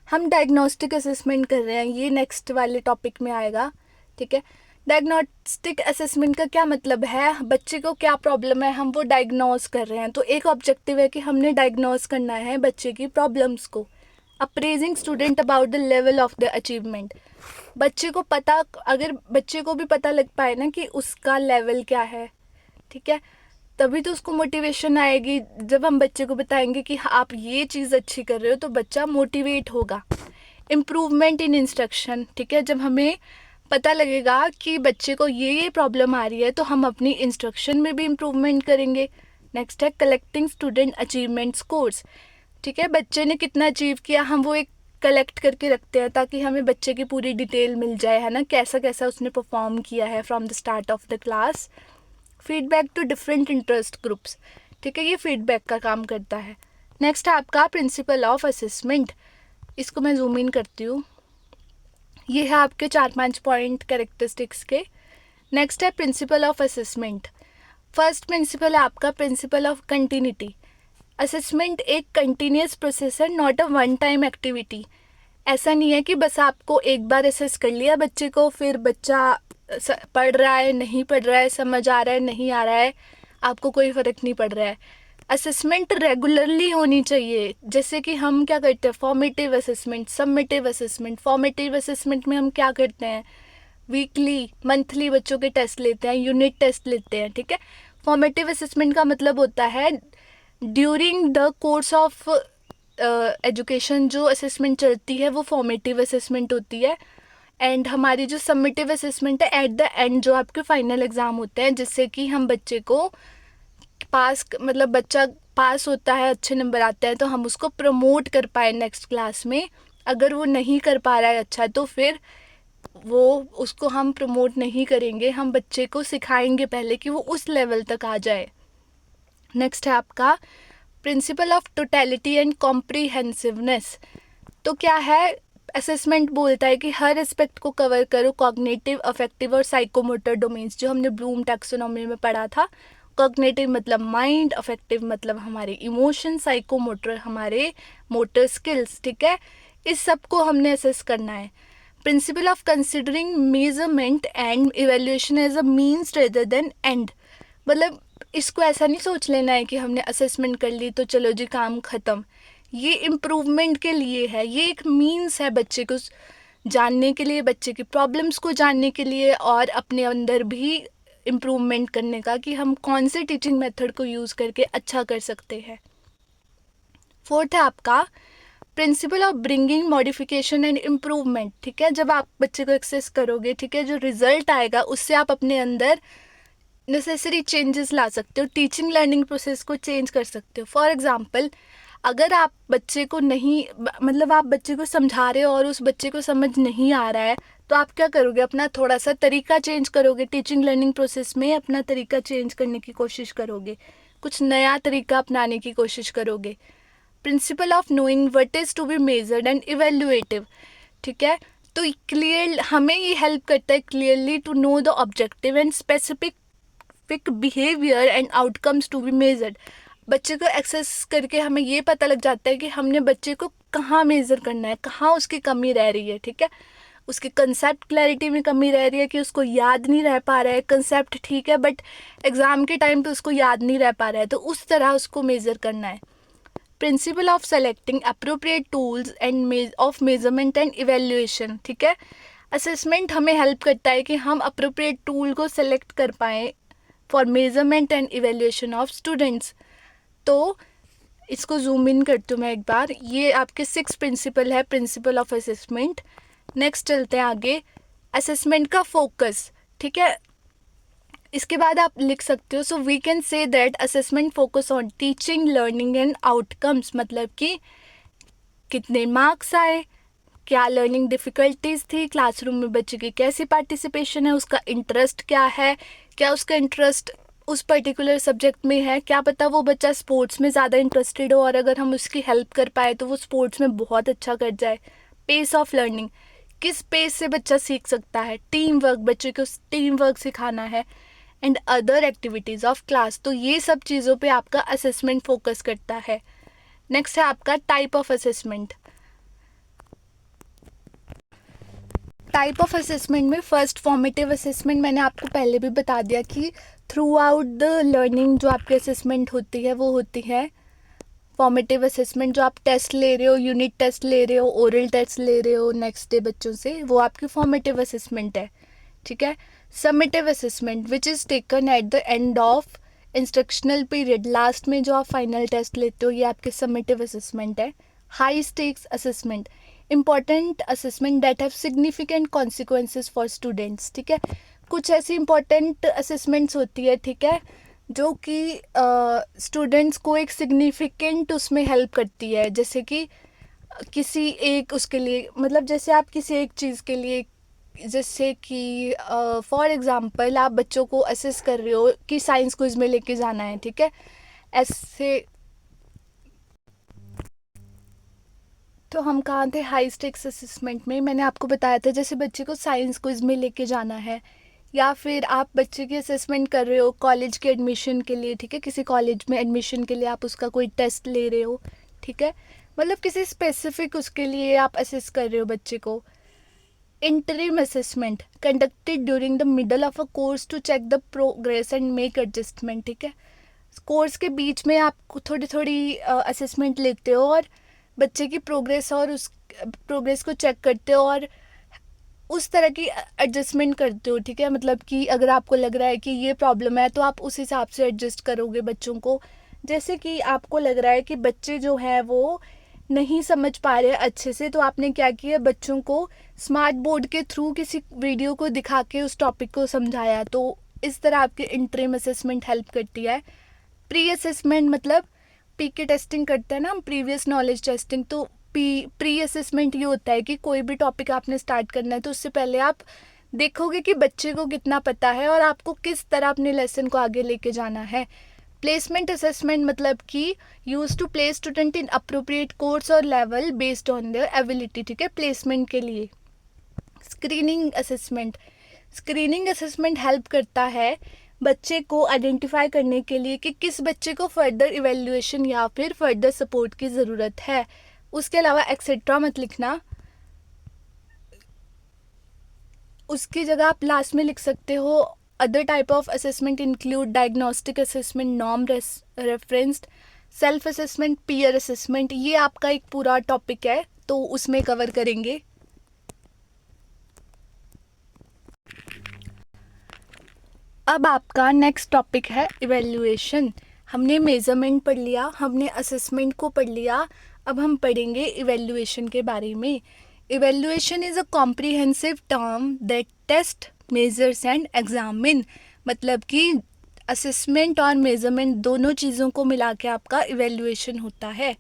हम डायग्नोस्टिक असेसमेंट कर रहे हैं, ये नेक्स्ट वाले टॉपिक में आएगा, ठीक है। डायग्नोस्टिक असेसमेंट का क्या मतलब है, बच्चे को क्या प्रॉब्लम है, हम वो डायग्नोज कर रहे हैं। तो एक ऑब्जेक्टिव है कि हमने डायग्नोज करना है बच्चे की प्रॉब्लम्स को। Appraising student about the level of the achievement, बच्चे को पता, अगर बच्चे को भी पता लग पाए ना कि उसका लेवल क्या है, ठीक है, तभी तो उसको मोटिवेशन आएगी। जब हम बच्चे को बताएंगे कि आप ये चीज़ अच्छी कर रहे हो तो बच्चा मोटिवेट होगा। इम्प्रूवमेंट इन इंस्ट्रक्शन, ठीक है, जब हमें पता लगेगा कि बच्चे को ये प्रॉब्लम आ रही है तो हम अपनी इंस्ट्रक्शन में भी इम्प्रूवमेंट करेंगे। नेक्स्ट है कलेक्टिंग स्टूडेंट अचीवमेंट स्कोर्स, ठीक है, बच्चे ने कितना अचीव किया हम वो एक कलेक्ट करके रखते हैं ताकि हमें बच्चे की पूरी डिटेल मिल जाए, है ना, कैसा कैसा उसने परफॉर्म किया है from the start of the class. Feedback to different interest groups, ठीक है, ये फीडबैक का काम करता है। नेक्स्ट है आपका प्रिंसिपल ऑफ असेसमेंट, इसको मैं जूम इन करती हूँ, ये है आपके 4-5 पॉइंट कैरेक्टरिस्टिक्स के। नेक्स्ट है principle of assessment. First principle है आपका प्रिंसिपल ऑफ कंटिन्यूटी। असेसमेंट एक कंटिन्यूस प्रोसेस है, not a one time activity. ऐसा नहीं है कि बस आपको एक बार असेस कर लिया बच्चे को, फिर बच्चा पढ़ रहा है नहीं पढ़ रहा है, समझ आ रहा है नहीं आ रहा है, आपको कोई फ़र्क नहीं पड़ रहा है। असेसमेंट रेगुलरली होनी चाहिए। जैसे कि हम क्या करते हैं, formative assessment, submissive assessment. Formative assessment में हम क्या करते हैं, वीकली मंथली बच्चों के टेस्ट लेते हैं, यूनिट टेस्ट लेते हैं, ठीक है। फॉर्मेटिव असेसमेंट का मतलब होता है during the course of education जो असेसमेंट चलती है वो फॉर्मेटिव असेसमेंट होती है। एंड हमारी जो सबमिटिव असेसमेंट है एट द एंड, जो आपके फाइनल एग्ज़ाम होते हैं, जिससे कि हम बच्चे को पास, मतलब बच्चा पास होता है, अच्छे नंबर आते हैं तो हम उसको प्रमोट कर पाए नेक्स्ट क्लास में। अगर वो नहीं कर पा रहा है अच्छा तो फिर वो उसको हम प्रमोट नहीं करेंगे, हम बच्चे को सिखाएंगे पहले कि वो उस लेवल तक आ जाए। नेक्स्ट है आपका प्रिंसिपल ऑफ टोटलिटी एंड कॉम्प्रीहेंसिवनेस। तो क्या है, असेसमेंट बोलता है कि हर एस्पेक्ट को कवर करो, कॉग्निटिव, अफेक्टिव और साइकोमोटर डोमेन्स, जो हमने ब्लूम टैक्सोनॉमी में पढ़ा था। कॉग्निटिव मतलब माइंड, अफेक्टिव मतलब हमारे इमोशन, साइकोमोटर हमारे मोटर स्किल्स, ठीक है, इस सब को हमने असेस करना है। Principle of considering measurement and evaluation as a means rather than end, मतलब इसको ऐसा नहीं सोच लेना है कि हमने असेसमेंट कर ली तो चलो जी काम ख़त्म। ये इम्प्रूवमेंट के लिए है, ये एक मीन्स है बच्चे को जानने के लिए, बच्चे की प्रॉब्लम्स को जानने के लिए, और अपने अंदर भी इम्प्रूवमेंट करने का कि हम कौन से टीचिंग मेथड को यूज़ करके अच्छा कर सकते हैं। फोर्थ है आपका principle of bringing modification and improvement. ठीक है, जब आप बच्चे को एक्सेस करोगे, ठीक है, जो रिजल्ट आएगा उससे आप अपने अंदर नेसेसरी चेंजेस ला सकते हो, टीचिंग लर्निंग प्रोसेस को चेंज कर सकते हो। फॉर एग्जांपल, अगर आप बच्चे को नहीं मतलब आप बच्चे को समझा रहे हो और उस बच्चे को समझ नहीं आ रहा है, तो आप क्या करोगे, अपना थोड़ा सा तरीका चेंज करोगे, टीचिंग लर्निंग प्रोसेस में अपना तरीका चेंज करने की कोशिश करोगे, कुछ नया तरीका अपनाने की कोशिश करोगे। Principle of knowing what is to be measured and evaluative. ठीक है, तो क्लियर हमें ये हेल्प करता है clearly to know the objective and specific behaviour and outcomes to be measured. बच्चे को एक्सेस करके हमें ये पता लग जाता है कि हमने बच्चे को कहाँ मेज़र करना है, कहाँ उसकी कमी रह रही है। ठीक है, उसकी कंसेप्ट क्लैरिटी में कमी रह रही है कि उसको याद नहीं रह पा रहा है, कंसेप्ट ठीक है बट एग्ज़ाम के टाइम पे उसको याद नहीं रह पा रहा है, तो उस तरह उसको मेज़र करना है। Principle of selecting appropriate tools end of measurement and evaluation. ठीक है, असेसमेंट हमें हेल्प करता है कि हम अप्रोप्रिएट टूल को सेलेक्ट कर पाएँ for measurement and evaluation of students. तो इसको जूम इन करती हूँ मैं एक बार। ये आपके 6 प्रिंसिपल है, प्रिंसिपल ऑफ असेसमेंट। नेक्स्ट चलते हैं आगे, असेसमेंट का फोकस। ठीक है, इसके बाद आप लिख सकते हो, so we can say that assessment focus on teaching learning and outcomes, मतलब कि कितने मार्क्स आए, क्या लर्निंग डिफ़िकल्टीज थी, क्लासरूम में बच्चे की कैसी पार्टिसिपेशन है, उसका इंटरेस्ट क्या है, क्या उसका इंटरेस्ट उस पर्टिकुलर सब्जेक्ट में है, क्या पता वो बच्चा स्पोर्ट्स में ज़्यादा इंटरेस्टेड हो और अगर हम उसकी हेल्प कर पाए तो वो स्पोर्ट्स में बहुत अच्छा कर जाए। पेस ऑफ लर्निंग, किस पेस से बच्चा सीख सकता है, टीम वर्क, बच्चे को टीम वर्क सिखाना है, and other activities of class. तो ये सब चीज़ों पे आपका असेसमेंट फोकस करता है। नेक्स्ट है आपका type of assessment. Type of assessment में फर्स्ट फॉर्मेटिव असेसमेंट, मैंने आपको पहले भी बता दिया कि थ्रू आउट द लर्निंग जो आपकी असेसमेंट होती है वो होती है फॉर्मेटिव असेसमेंट। जो आप टेस्ट ले रहे हो, यूनिट टेस्ट ले रहे हो, ओरल टेस्ट ले रहे हो नेक्स्ट डे बच्चों से, वो आपकी फॉर्मेटिव असेसमेंट है। ठीक है, summative assessment which is taken at the end of instructional period, last में जो आप फाइनल टेस्ट लेते हो, ये आपके समेटिव असेसमेंट है। High stakes assessment, important assessment that have significant consequences for students. ठीक है, कुछ ऐसी इंपॉर्टेंट असेसमेंट्स होती है, ठीक है, जो कि स्टूडेंट्स को एक सिग्निफिकेंट उसमें हेल्प करती है। जैसे कि किसी एक उसके लिए, मतलब जैसे आप किसी एक चीज़ के लिए, जैसे कि फॉर एग्ज़ाम्पल आप बच्चों को असेस कर रहे हो कि साइंस क्विज में लेके जाना है। ठीक है, ऐसे तो हम कहाँ थे, हाई स्टेक्स असेसमेंट में। मैंने आपको बताया था जैसे बच्चे को साइंस क्विज में लेके जाना है, या फिर आप बच्चे की असेसमेंट कर रहे हो कॉलेज के एडमिशन के लिए। ठीक है, किसी कॉलेज में एडमिशन के लिए आप उसका कोई टेस्ट ले रहे हो। ठीक है, मतलब किसी स्पेसिफिक उसके लिए आप असेस कर रहे हो बच्चे को। Interim assessment conducted during the middle of a course to check the progress and make adjustment. ठीक है, कोर्स के बीच में आप थोड़ी थोड़ी असेसमेंट लेते हो और बच्चे की प्रोग्रेस और उस प्रोग्रेस को चेक करते हो और उस तरह की एडजस्टमेंट करते हो। ठीक है, मतलब कि अगर आपको लग रहा है कि ये प्रॉब्लम है तो आप उस हिसाब से एडजस्ट करोगे बच्चों को। जैसे कि आपको लग रहा है कि बच्चे जो हैं वो नहीं समझ पा रहे अच्छे से, तो आपने क्या किया, बच्चों को स्मार्ट बोर्ड के थ्रू किसी वीडियो को दिखा के उस टॉपिक को समझाया। तो इस तरह आपकी इंटरिम असेसमेंट हेल्प करती है। प्री असेसमेंट मतलब पीके टेस्टिंग करते हैं ना हम, प्रीवियस नॉलेज टेस्टिंग। तो प्री असेसमेंट ये होता है कि कोई भी टॉपिक आपने स्टार्ट करना है तो उससे पहले आप देखोगे कि बच्चे को कितना पता है और आपको किस तरह अपने लेसन को आगे लेके जाना है। प्लेसमेंट असेसमेंट मतलब कि use to place student in appropriate course or level based on their ability. ठीक है, प्लेसमेंट के लिए। Screening assessment, screening assessment help करता है बच्चे को आइडेंटिफाई करने के लिए कि किस बच्चे को फर्दर इवेल्युएशन या फिर फर्दर सपोर्ट की ज़रूरत है। उसके अलावा एक्सेट्रा मत लिखना, उसकी जगह आप लास्ट में लिख सकते हो other type of assessment include diagnostic assessment, norm referenced, self assessment, peer assessment. ये आपका एक पूरा टॉपिक है तो उसमें कवर करेंगे. अब आपका नेक्स्ट टॉपिक है इवैल्यूएशन. हमने मेजरमेंट पढ़ लिया, हमने असेसमेंट को पढ़ लिया, अब हम पढ़ेंगे इवैल्यूएशन के बारे में. Evaluation is a comprehensive term that test, measures and examine. मतलब कि असेसमेंट और मेजरमेंट दोनों चीज़ों को मिला के आपका इवैल्यूएशन होता है.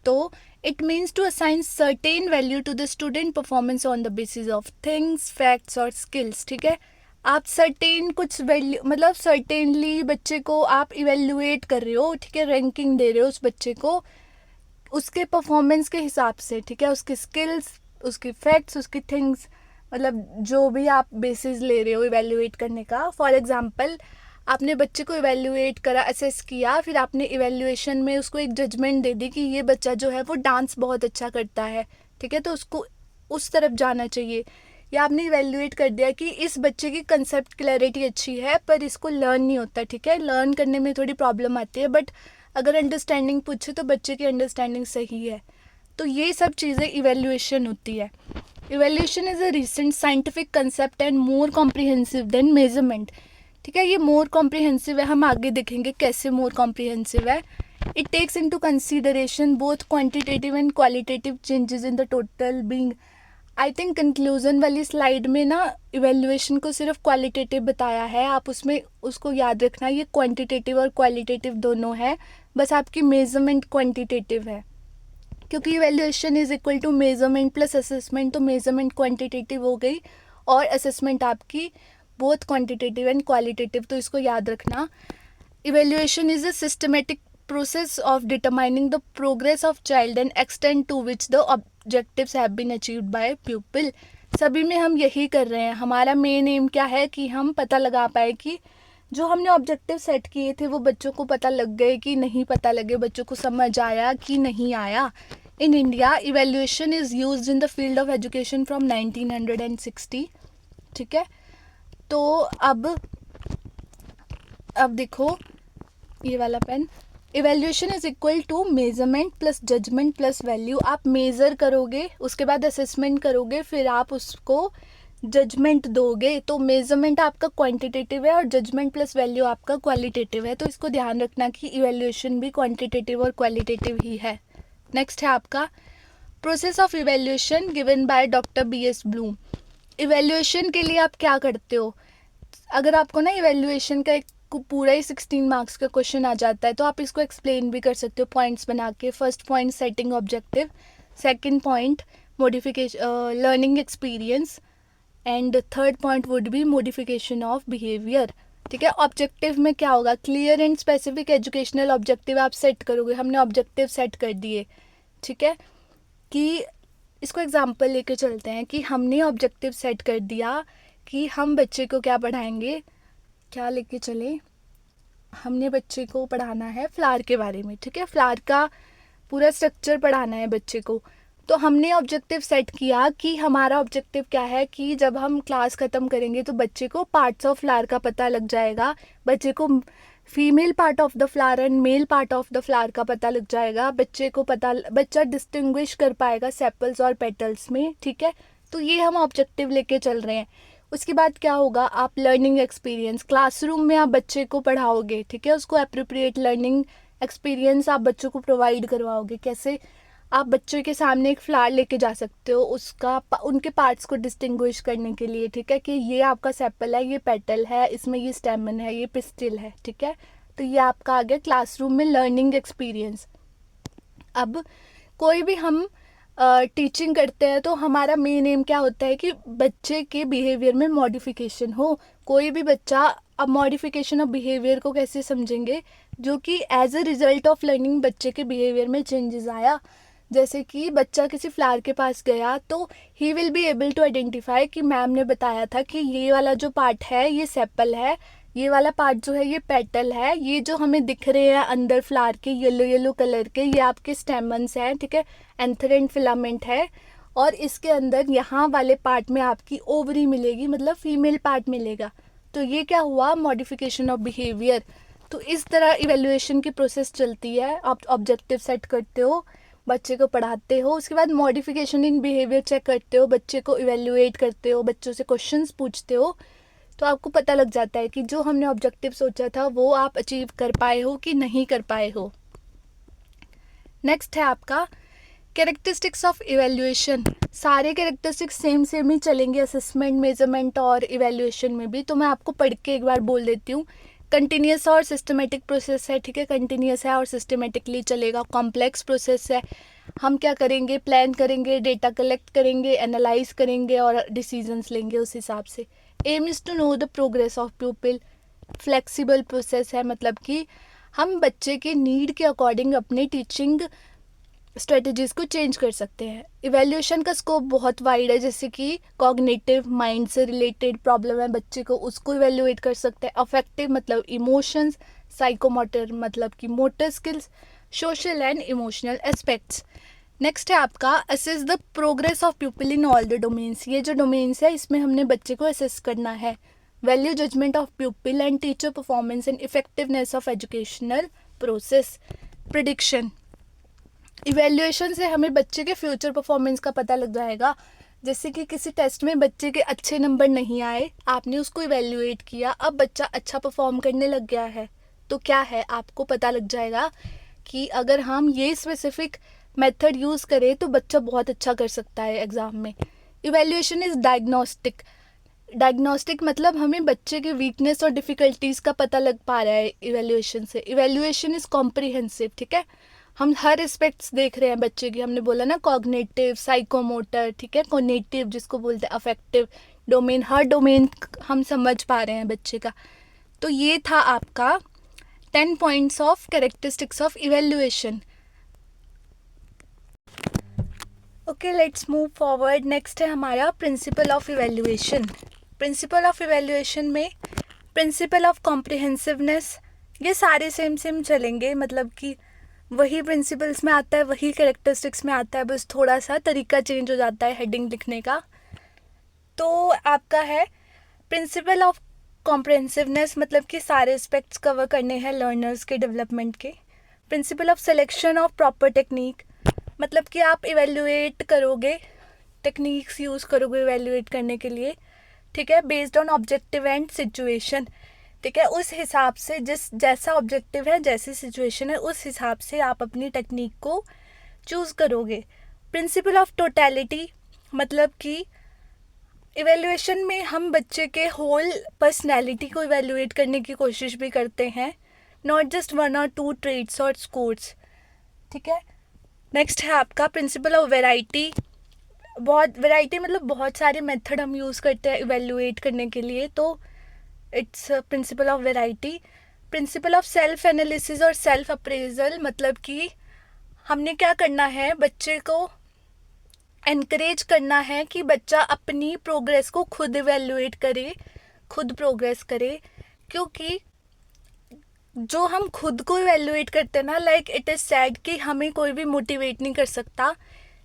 तो it means to assign certain value to the student performance on the basis of things, facts और स्किल्स. ठीक है, आप सर्टेन कुछ वैल्यू मतलब सर्टेनली बच्चे को आप इवेल्युएट कर रहे हो. ठीक है, रैंकिंग दे रहे हो उस बच्चे को उसके परफॉर्मेंस के हिसाब से. ठीक है, उसकी स्किल्स, उसकी फैक्ट्स, उसकी थिंग्स, मतलब जो भी आप बेसिस ले रहे हो इवेल्युएट करने का. फॉर एग्जांपल, आपने बच्चे को इवेल्युएट करा, असेस किया, फिर आपने इवेल्युएशन में उसको एक जजमेंट दे दी कि ये बच्चा जो है वो डांस बहुत अच्छा करता है. ठीक है, तो उसको उस तरफ जाना चाहिए. या आपने इवेल्युएट कर दिया कि इस बच्चे की कंसेप्ट क्लैरिटी अच्छी है पर इसको लर्न नहीं होता. ठीक है, लर्न करने में थोड़ी प्रॉब्लम आती है, बट अगर अंडरस्टैंडिंग पूछे तो बच्चे की अंडरस्टैंडिंग सही है. तो ये सब चीज़ें इवेल्युएशन होती है. Evaluation is a recent scientific concept and more comprehensive than measurement. ठीक है, ये मोर कॉम्प्रिहेंसिव है, हम आगे देखेंगे कैसे मोर कॉम्प्रिहेंसिव है. It takes into consideration both quantitative and qualitative changes in the total being. I think conclusion वाली स्लाइड में ना इवेल्युएशन को सिर्फ क्वालिटेटिव बताया है, आप उसमें उसको याद रखना, ये क्वांटिटेटिव और क्वालिटेटिव दोनों है, बस आपकी मेजरमेंट क्वांटिटेटिव है. क्योंकि evaluation is equal to measurement plus assessment, तो मेजरमेंट क्वांटिटेटिव हो गई और असेसमेंट आपकी बोथ क्वांटिटेटिव एंड क्वालिटेटिव, तो इसको याद रखना. Evaluation is a systematic process of determining the progress of child and extent to which the objectives have been achieved by pupil. सभी में हम यही कर रहे हैं. हमारा मेन एम क्या है कि हम पता लगा पाए कि जो हमने ऑब्जेक्टिव सेट किए थे वो बच्चों को पता लग गए कि नहीं पता लगे, बच्चों को समझ आया कि नहीं आया. In India evaluation is used in the field of education from 1960. ठीक है, तो अब देखो ये वाला pen. Evaluation is equal to measurement plus judgement plus value. आप मेज़र करोगे, उसके बाद असेसमेंट करोगे, फिर आप उसको जजमेंट दोगे. तो मेजरमेंट आपका क्वांटिटेटिव है और जजमेंट प्लस वैल्यू आपका क्वालिटेटिव है. तो इसको ध्यान रखना कि इवेल्यूशन भी क्वांटिटेटिव और क्वालिटेटिव ही है. नेक्स्ट है आपका process of evaluation given by doctor BS Bloom. Evaluation के लिए आप क्या करते हो? अगर आपको ना इवेल्यूएशन का एक पूरा ही 16 मार्क्स का क्वेश्चन आ जाता है तो आप इसको एक्सप्लेन भी कर सकते हो पॉइंट्स बना के. First point setting objective, second point modification learning experience, and third point would be modification of behaviour. ठीक है, ऑब्जेक्टिव में क्या होगा? Clear and specific educational objective आप सेट करोगे. हमने ऑब्जेक्टिव सेट कर दिए. ठीक है, कि इसको एग्जाम्पल लेके चलते हैं कि हमने ऑब्जेक्टिव सेट कर दिया कि हम बच्चे को क्या पढ़ाएंगे, क्या लेके चले, हमने बच्चे को पढ़ाना है फ्लावर के बारे में. ठीक है, फ्लावर का पूरा स्ट्रक्चर पढ़ाना है बच्चे को. तो हमने ऑब्जेक्टिव सेट किया कि हमारा ऑब्जेक्टिव क्या है कि जब हम क्लास ख़त्म करेंगे तो बच्चे को पार्ट्स ऑफ फ्लावर का पता लग जाएगा, बच्चे को female part of the flower and male part of the flower का पता लग जाएगा, बच्चा डिस्टिंग्विश कर पाएगा सेपल्स और पेटल्स में. ठीक है, तो ये हम ऑब्जेक्टिव लेके चल रहे हैं. उसके बाद क्या होगा? आप लर्निंग एक्सपीरियंस, क्लासरूम में आप बच्चे को पढ़ाओगे. ठीक है, उसको एप्रोप्रिएट लर्निंग एक्सपीरियंस आप बच्चों को प्रोवाइड करवाओगे. कैसे? आप बच्चों के सामने एक फ्लावर लेके जा सकते हो उसका उनके पार्ट्स को डिस्टिंग्विश करने के लिए. ठीक है, कि ये आपका सेपल है, ये पेटल है, इसमें ये स्टेमन है, ये पिस्टिल है. ठीक है, तो ये आपका आ गया क्लासरूम में लर्निंग एक्सपीरियंस. अब कोई भी हम टीचिंग करते हैं तो हमारा मेन एम क्या होता है कि बच्चे के बिहेवियर में मॉडिफिकेशन हो. कोई भी बच्चा, अब मॉडिफिकेशन ऑफ बिहेवियर को कैसे समझेंगे? जो कि as a result of learning बच्चे के बिहेवियर में चेंजेस आया. जैसे कि बच्चा किसी फ्लावर के पास गया तो ही will be able to identify कि मैम ने बताया था कि ये वाला जो पार्ट है ये सेपल है, ये वाला पार्ट जो है ये पेटल है, ये जो हमें दिख रहे हैं अंदर फ्लावर के येलो येलो कलर के ये आपके स्टेमन्स हैं. ठीक है, एंथर एंड फिलामेंट है, और इसके अंदर यहाँ वाले पार्ट में आपकी ओवरी मिलेगी, मतलब फीमेल पार्ट मिलेगा. तो ये क्या हुआ, मॉडिफिकेशन ऑफ बिहेवियर। तो इस तरह इवेल्युएशन की प्रोसेस चलती है। आप ऑब्जेक्टिव सेट करते हो, बच्चे को पढ़ाते हो, उसके बाद मॉडिफिकेशन इन बिहेवियर चेक करते हो, बच्चे को इवेल्युएट करते हो, बच्चों से क्वेश्चंस पूछते हो, तो आपको पता लग जाता है कि जो हमने ऑब्जेक्टिव सोचा था वो आप अचीव कर पाए हो कि नहीं कर पाए हो। नेक्स्ट है आपका कैरेक्टरिस्टिक्स ऑफ इवेल्युएशन। सारे कैरेक्टरिस्टिक्स सेम ही चलेंगे असेसमेंट, मेजरमेंट और इवेल्युएशन में भी। तो मैं आपको पढ़ के एक बार बोल देती हूँ। कंटिन्यूस और सिस्टमेटिक प्रोसेस है, ठीक है, कंटिन्यूस है और सिस्टमेटिकली चलेगा। कॉम्प्लेक्स प्रोसेस है, हम क्या करेंगे, प्लान करेंगे, डेटा कलेक्ट करेंगे, एनालाइज करेंगे और डिसीजंस लेंगे उस हिसाब से। Aim is to know the progress of pupil. Flexible process है, मतलब कि हम बच्चे के नीड के अकॉर्डिंग अपने टीचिंग स्ट्रेटजीज़ को चेंज कर सकते हैं। इवेल्यूएशन का स्कोप बहुत वाइड है, जैसे कि कॉग्निटिव, माइंड से रिलेटेड प्रॉब्लम है बच्चे को, उसको इवेल्यूएट कर सकते हैं। अफेक्टिव मतलब इमोशंस, साइकोमोटर मतलब कि motor skills, social and emotional aspects. Next है आपका assess the progress of people in all the domains. ये जो डोमेन्स है इसमें हमने बच्चे को असेस करना है। Value judgement of people and teacher performance and effectiveness of educational process. Prediction, evaluation से हमें बच्चे के फ्यूचर परफॉर्मेंस का पता लग जाएगा। जैसे कि किसी टेस्ट में बच्चे के अच्छे नंबर नहीं आए, आपने उसको इवेल्युएट किया, अब बच्चा अच्छा परफॉर्म करने लग गया है, तो क्या है, आपको पता लग जाएगा कि अगर हम ये स्पेसिफिक मेथड यूज़ करें तो बच्चा बहुत अच्छा कर सकता है एग्ज़ाम में। Evaluation is diagnostic. डायग्नोस्टिक मतलब हमें बच्चे के वीकनेस और डिफ़िकल्टीज़ का पता लग पा रहा है इवेल्युएशन से। इवेल्युएशन इज़ कॉम्प्रिहेंसिव, ठीक है, हम हर एस्पेक्ट्स देख रहे हैं बच्चे की। हमने बोला ना कॉग्निटिव, साइकोमोटर, ठीक है, कोग्निटिव जिसको बोलते हैं, अफेक्टिव डोमेन, हर डोमेन हम समझ पा रहे हैं बच्चे का। तो ये था आपका 10 points of characteristics of evaluation. Okay, let's move forward. Next है हमारा principle of evaluation. Principle of evaluation में प्रिंसिपल ऑफ कॉम्प्रिहेंसिवनेस, ये सारे सेम चलेंगे, मतलब कि वही प्रिंसिपल्स में आता है, वही कैरेक्टरिस्टिक्स में आता है, बस थोड़ा सा तरीका चेंज हो जाता है हेडिंग लिखने का। तो आपका है प्रिंसिपल ऑफ कॉम्प्रिहेंसिवनेस, मतलब कि सारे एस्पेक्ट्स कवर करने हैं लर्नर्स के डेवलपमेंट के। Principle of selection of proper technique, मतलब कि आप इवेल्युएट करोगे, टेक्निक्स यूज़ करोगे इवेल्युएट करने के लिए, ठीक है, based on objective and situation, ठीक है, उस हिसाब से जैसा ऑब्जेक्टिव है, जैसी सिचुएशन है, उस हिसाब से आप अपनी टेक्निक को चूज़ करोगे। प्रिंसिपल ऑफ टोटलिटी, मतलब कि इवेल्युएशन में हम बच्चे के होल पर्सनैलिटी को इवेल्युएट करने की कोशिश भी करते हैं, नॉट जस्ट 1 और 2 ट्रेट्स और स्कोर्स, ठीक है। नेक्स्ट है आपका प्रिंसिपल ऑफ वैरायटी। वैरायटी मतलब बहुत सारे मेथड हम यूज़ करते हैं इवेल्युएट करने के लिए, तो it's principle of variety. Principle of self analysis और सेल्फ अप्रेजल, मतलब कि हमने क्या करना है, बच्चे को एनकरेज करना है कि बच्चा अपनी प्रोग्रेस को खुद इवेल्युएट करे, खुद प्रोग्रेस करे, क्योंकि जो हम खुद को इवेल्युएट करते हैं ना, लाइक इट इज़ सैड कि हमें कोई भी मोटिवेट नहीं कर सकता।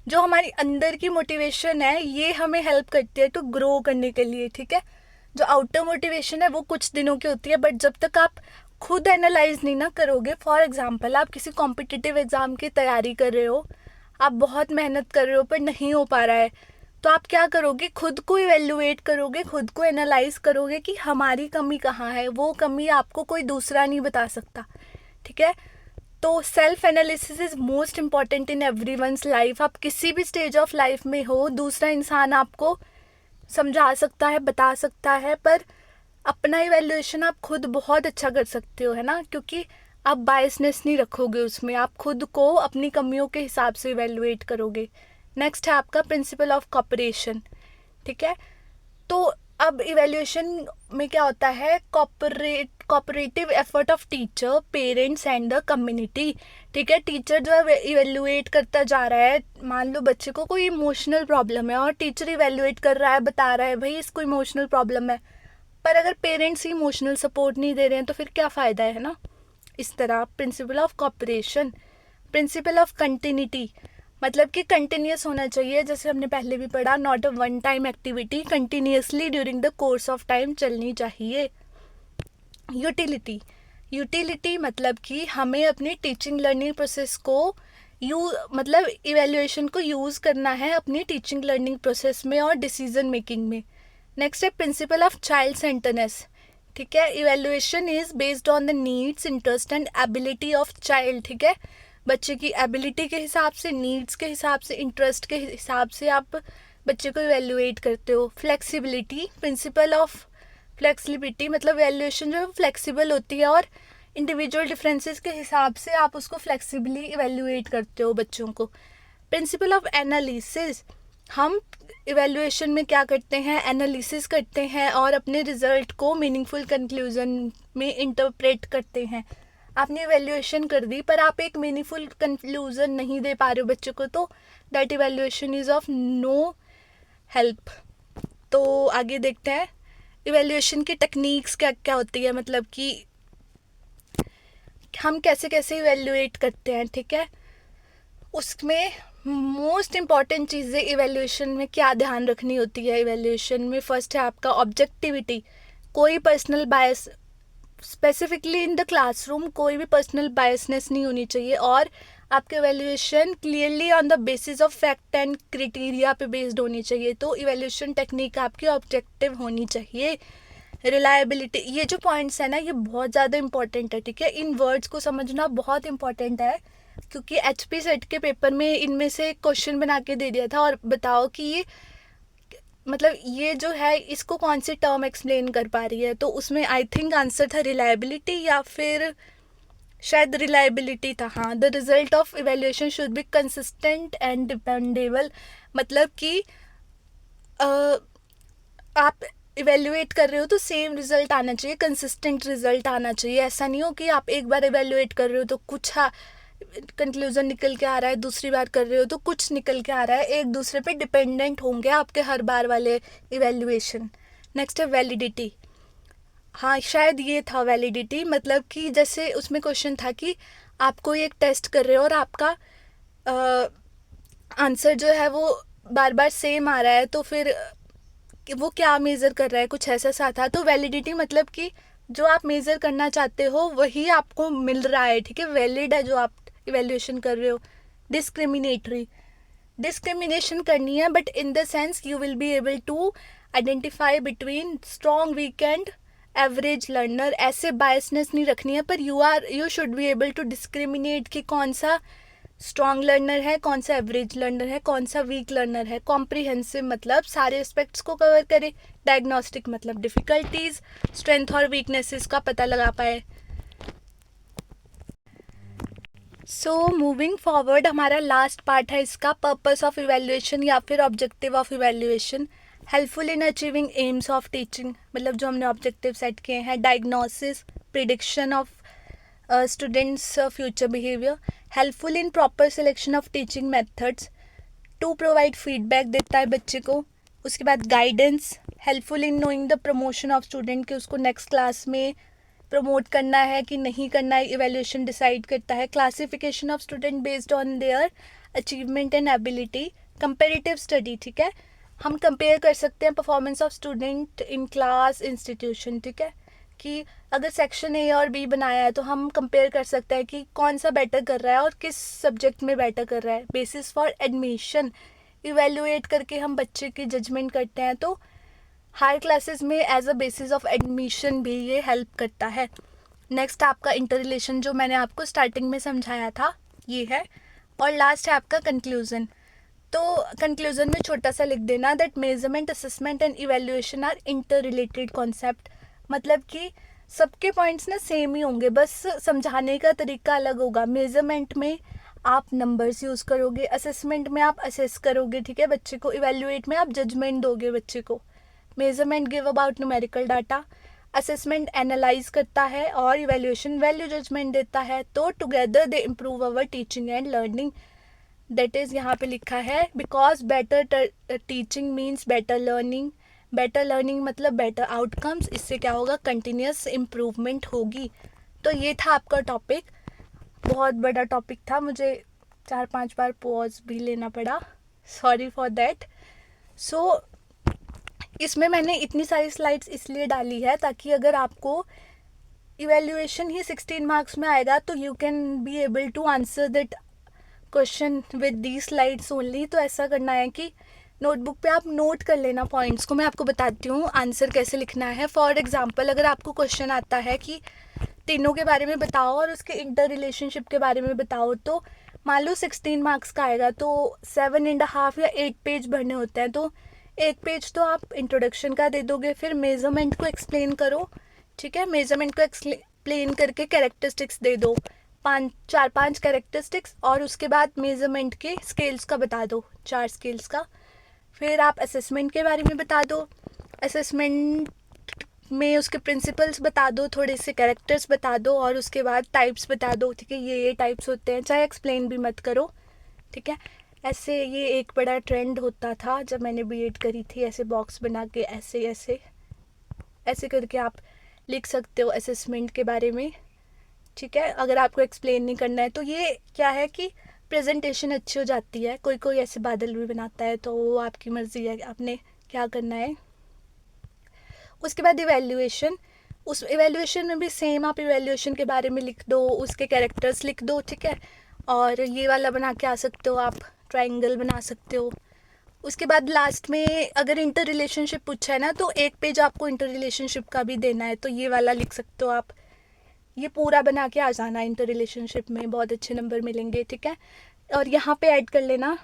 जो हमारी अंदर की मोटिवेशन है ये हमें हेल्प करती है टू ग्रो करने के लिए, ठीक है। जो आउटर मोटिवेशन है वो कुछ दिनों की होती है, बट जब तक आप खुद एनालाइज नहीं ना करोगे, फॉर एग्जांपल आप किसी कॉम्पिटिटिव एग्ज़ाम की तैयारी कर रहे हो, आप बहुत मेहनत कर रहे हो पर नहीं हो पा रहा है, तो आप क्या करोगे, खुद को इवेल्युएट करोगे, खुद को एनालाइज करोगे कि हमारी कमी कहाँ है। वो कमी आपको कोई दूसरा नहीं बता सकता, ठीक है। तो self analysis is most important in everyone's life. आप किसी भी स्टेज ऑफ लाइफ में हो, दूसरा इंसान आपको समझा सकता है, बता सकता है, पर अपना इवेल्युएशन आप खुद बहुत अच्छा कर सकते हो, है ना, क्योंकि आप बायसनेस नहीं रखोगे उसमें, आप खुद को अपनी कमियों के हिसाब से इवेल्युएट करोगे। नेक्स्ट है आपका प्रिंसिपल ऑफ कॉपरेशन, ठीक है। तो अब इवेल्युएशन में क्या होता है, cooperative effort of teacher, parents and the community, ठीक है। टीचर जो है इवेल्युएट करता जा रहा है, मान लो बच्चे को कोई इमोशनल प्रॉब्लम है और टीचर इवेल्युएट कर रहा है, बता रहा है भाई इसको इमोशनल प्रॉब्लम है, पर अगर पेरेंट्स ही इमोशनल सपोर्ट नहीं दे रहे हैं तो फिर क्या फ़ायदा है ना। इस तरह principle of corporation. Principle of continuity, मतलब कि कंटिन्यूस होना चाहिए, जैसे हमने पहले भी पढ़ा, not a one time activity, continuously during the course of time चलनी चाहिए। यूटिलिटी, यूटिलिटी मतलब कि हमें अपनी टीचिंग लर्निंग प्रोसेस को मतलब इवैल्यूएशन को यूज़ करना है अपनी टीचिंग लर्निंग प्रोसेस में और डिसीजन मेकिंग में. नेक्स्ट है प्रिंसिपल ऑफ चाइल्ड सेंटरनेस. ठीक है, evaluation is based on the needs, interest and ability of child. ठीक है, बच्चे की एबिलिटी के हिसाब से, नीड्स के हिसाब से, इंटरेस्ट के हिसाब से आप बच्चे को इवैल्यूएट करते हो. फ्लेक्सिबिलिटी, प्रिंसिपल ऑफ फ्लेक्सिबिलिटी मतलब वैल्यूएशन जो है फ्लेक्सिबल होती है और इंडिविजुअल डिफरेंसेस के हिसाब से आप उसको फ्लेक्सिबली इवैल्यूएट करते हो बच्चों को. प्रिंसिपल ऑफ एनालिसिस, हम इवैल्यूएशन में क्या करते हैं, एनालिसिस करते हैं और अपने रिजल्ट को मीनिंगफुल कंक्लूजन में इंटरप्रेट करते हैं. आपने इवैल्यूएशन कर दी पर आप एक मीनिंगफुल कंक्लूजन नहीं दे पा रहे हो बच्चों को, तो that evaluation is of no help. तो आगे देखते हैं इवैल्यूएशन की टेक्निक्स क्या क्या होती है, मतलब कि हम कैसे कैसे इवैल्यूएट करते हैं. ठीक है, उसमें मोस्ट इम्पॉर्टेंट चीज़ें इवैल्यूएशन में क्या ध्यान रखनी होती है. इवैल्यूएशन में फर्स्ट है आपका ऑब्जेक्टिविटी. कोई personal bias, specifically in the classroom कोई भी पर्सनल बायसनेस नहीं होनी चाहिए और आपके evaluation clearly on the basis of fact and criteria पे बेस्ड होनी चाहिए. तो इवैल्यूएशन टेक्निक आपकी ऑब्जेक्टिव होनी चाहिए. रिलायबिलिटी, ये जो पॉइंट्स है ना ये बहुत ज़्यादा इंपॉर्टेंट है. ठीक है, इन वर्ड्स को समझना बहुत इंपॉर्टेंट है क्योंकि एचपी सेट के पेपर में इनमें से क्वेश्चन बना के दे दिया था और बताओ कि ये मतलब ये जो है इसको कौन सी टर्म एक्सप्लेन कर पा रही है. तो उसमें आई थिंक आंसर था रिलायबिलिटी या फिर शायद रिलायबिलिटी था. हाँ, the result of evaluation should be consistent and dependable. मतलब कि आप इवैल्यूएट कर रहे हो तो सेम रिजल्ट आना चाहिए, कंसिस्टेंट रिजल्ट आना चाहिए. ऐसा नहीं हो कि आप एक बार इवैल्यूएट कर रहे हो तो कुछ कंक्लूजन निकल के आ रहा है, दूसरी बार कर रहे हो तो कुछ निकल के आ रहा है. एक दूसरे पे डिपेंडेंट होंगे आपके हर बार वाले इवैल्यूएशन. नेक्स्ट है वैलिडिटी. हाँ, शायद ये था वैलिडिटी, मतलब कि जैसे उसमें क्वेश्चन था कि आप कोई एक टेस्ट कर रहे हो और आपका आंसर जो है वो बार बार सेम आ रहा है तो फिर वो क्या मेज़र कर रहा है, कुछ ऐसा सा था. तो वैलिडिटी मतलब कि जो आप मेज़र करना चाहते हो वही आपको मिल रहा है. ठीक है, वैलिड है जो आप इवैल्यूएशन कर रहे हो. डिस्क्रिमिनेटरी, डिस्क्रिमिनेशन करनी है but in the sense you will be able to identify between strong, weak and average learner. ऐसे बायसनेस नहीं रखनी है पर you should be able to discriminate कि कौन सा स्ट्रॉन्ग लर्नर है, कौन सा एवरेज लर्नर है, कौन सा वीक लर्नर है. कॉम्प्रिहेंसिव मतलब सारे एस्पेक्ट्स को कवर करे. डायग्नोस्टिक मतलब डिफ़िकल्टीज, स्ट्रेंथ और वीकनेसेस का पता लगा पाए. सो मूविंग फॉरवर्ड हमारा लास्ट पार्ट है इसका, पर्पस ऑफ इवैल्यूएशन या फिर objective of evaluation. Helpful in achieving aims of teaching, मतलब जो हमने ऑब्जेक्टिव सेट किए हैं. Diagnosis, prediction of students future behaviour. Helpful in proper selection of teaching methods, to provide feedback देता है बच्चे को. उसके बाद guidance, helpful in knowing the promotion of student कि उसको नेक्स्ट क्लास में प्रमोट करना है कि नहीं करना है, इवैल्यूएशन डिसाइड करता है. Classification of student based on there achievement and ability. Comparative study, ठीक है, हम कंपेयर कर सकते हैं performance of student in class, institution. ठीक है, कि अगर सेक्शन ए और बी बनाया है तो हम कंपेयर कर सकते हैं कि कौन सा बेटर कर रहा है और किस सब्जेक्ट में बेटर कर रहा है. बेसिस फॉर एडमिशन, इवैल्यूएट करके हम बच्चे की जजमेंट करते हैं. तो हायर क्लासेस में as a basis of admission भी ये हेल्प करता है. नेक्स्ट आपका इंटर रिलेशन जो मैंने आपको स्टार्टिंग में समझाया था ये है. और लास्ट है आपका कंक्लूजन. तो कंक्लूजन में छोटा सा लिख देना that measurement, assessment and evaluation are interrelated concept. मतलब कि सबके पॉइंट्स ना सेम ही होंगे, बस समझाने का तरीका अलग होगा. मेजरमेंट में आप नंबर्स यूज़ करोगे, असेसमेंट में आप असेस करोगे, ठीक है, बच्चे को. इवैल्यूएट में आप जजमेंट दोगे बच्चे को. Measurement give about numerical data, assessment analyse करता है और इवैल्यूएशन वैल्यू जजमेंट देता है. तो together they improve our teaching and learning. That is यहाँ पे लिखा है because better teaching means better learning. Better learning मतलब बेटर आउटकम्स. इससे क्या होगा, कंटिन्यूस इम्प्रूवमेंट होगी. तो ये था आपका टॉपिक. बहुत बड़ा टॉपिक था, मुझे 4-5 बार पॉज भी लेना पड़ा, सॉरी फॉर दैट. सो इसमें मैंने इतनी सारी स्लाइड्स इसलिए डाली है ताकि अगर आपको इवेल्युएशन ही 16 मार्क्स में आएगा, तो you can be able to answer that question with the slides only. तो ऐसा करना है कि नोटबुक पे आप नोट कर लेना पॉइंट्स को। मैं आपको बताती हूँ आंसर कैसे लिखना है। फॉर एग्जांपल, अगर आपको क्वेश्चन आता है कि तीनों के बारे में बताओ और उसके इंटर रिलेशनशिप के बारे में बताओ, तो मान लो 16 मार्क्स का आएगा, तो 7.5 या 8 पेज भरने होते हैं। तो एक पेज तो आप इंट्रोडक्शन का दे दोगे, फिर मेजरमेंट को एक्सप्लेन करो, ठीक है। मेजरमेंट को एक्सप्लेन करके कैरेक्टरिस्टिक्स दे दो, 4-5 कैरेक्टरिस्टिक्स, और उसके बाद मेजरमेंट के स्केल्स का बता दो, 4 स्केल्स का। फिर आप असेसमेंट के बारे में बता दो, असेसमेंट में उसके प्रिंसिपल्स बता दो, थोड़े से कैरेक्टर्स बता दो, और उसके बाद टाइप्स बता दो, ठीक है। ये टाइप्स होते हैं, चाहे एक्सप्लेन भी मत करो, ठीक है। ऐसे ये एक बड़ा ट्रेंड होता था जब मैंने बीएड करी थी, ऐसे बॉक्स बना के ऐसे ऐसे ऐसे करके आप लिख सकते हो असेसमेंट के बारे में, ठीक है। अगर आपको एक्सप्लेन नहीं करना है तो ये क्या है कि प्रेजेंटेशन अच्छी हो जाती है। कोई कोई ऐसे बादल भी बनाता है, तो वो आपकी मर्ज़ी है आपने क्या करना है। उसके बाद इवैल्यूएशन, उस इवैल्यूएशन में भी सेम आप इवैल्यूएशन के बारे में लिख दो, उसके कैरेक्टर्स लिख दो, ठीक है। और ये वाला बना के आ सकते हो आप, ट्रायंगल बना सकते हो। उसके बाद लास्ट में अगर इंटर रिलेशनशिप पूछा है ना, तो एक पेज आपको इंटर रिलेशनशिप का भी देना है, तो ये वाला लिख सकते हो आप। ये पूरा बना के आ जाना इंटर रिलेशनशिप में, बहुत अच्छे नंबर मिलेंगे, ठीक है। और यहाँ पे ऐड कर लेना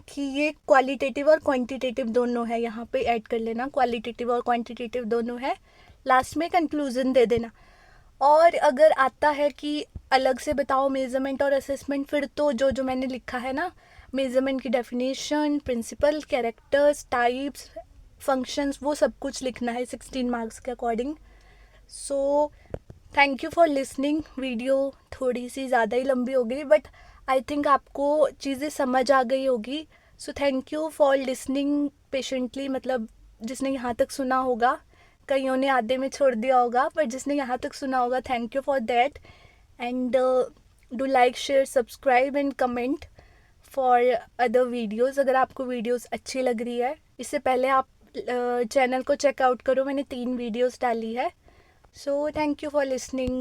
कि ये क्वालिटेटिव और क्वांटिटेटिव दोनों है, यहाँ पे ऐड कर लेना क्वालिटेटिव और क्वांटिटेटिव दोनों है। लास्ट में कंक्लूजन दे देना। और अगर आता है कि अलग से बताओ मेजरमेंट और असेसमेंट, फिर तो जो जो मैंने लिखा है ना, मेजरमेंट की definition, principle, characters, types, functions, वो सब कुछ लिखना है 16 मार्क्स के according. So thank you for listening. Video थोड़ी सी ज़्यादा ही लंबी हो गई, बट आई थिंक आपको चीज़ें समझ आ गई होगी। सो thank you for listening patiently, मतलब जिसने यहाँ तक सुना होगा, कईयों ने आधे में छोड़ दिया होगा, पर जिसने यहाँ तक सुना होगा, thank you for that. And do like, share, subscribe and comment for other videos. अगर आपको वीडियोज़ अच्छी लग रही है, इससे पहले आप चैनल को चेकआउट करो, मैंने 3 वीडियोज़ डाली है। So thank you for listening.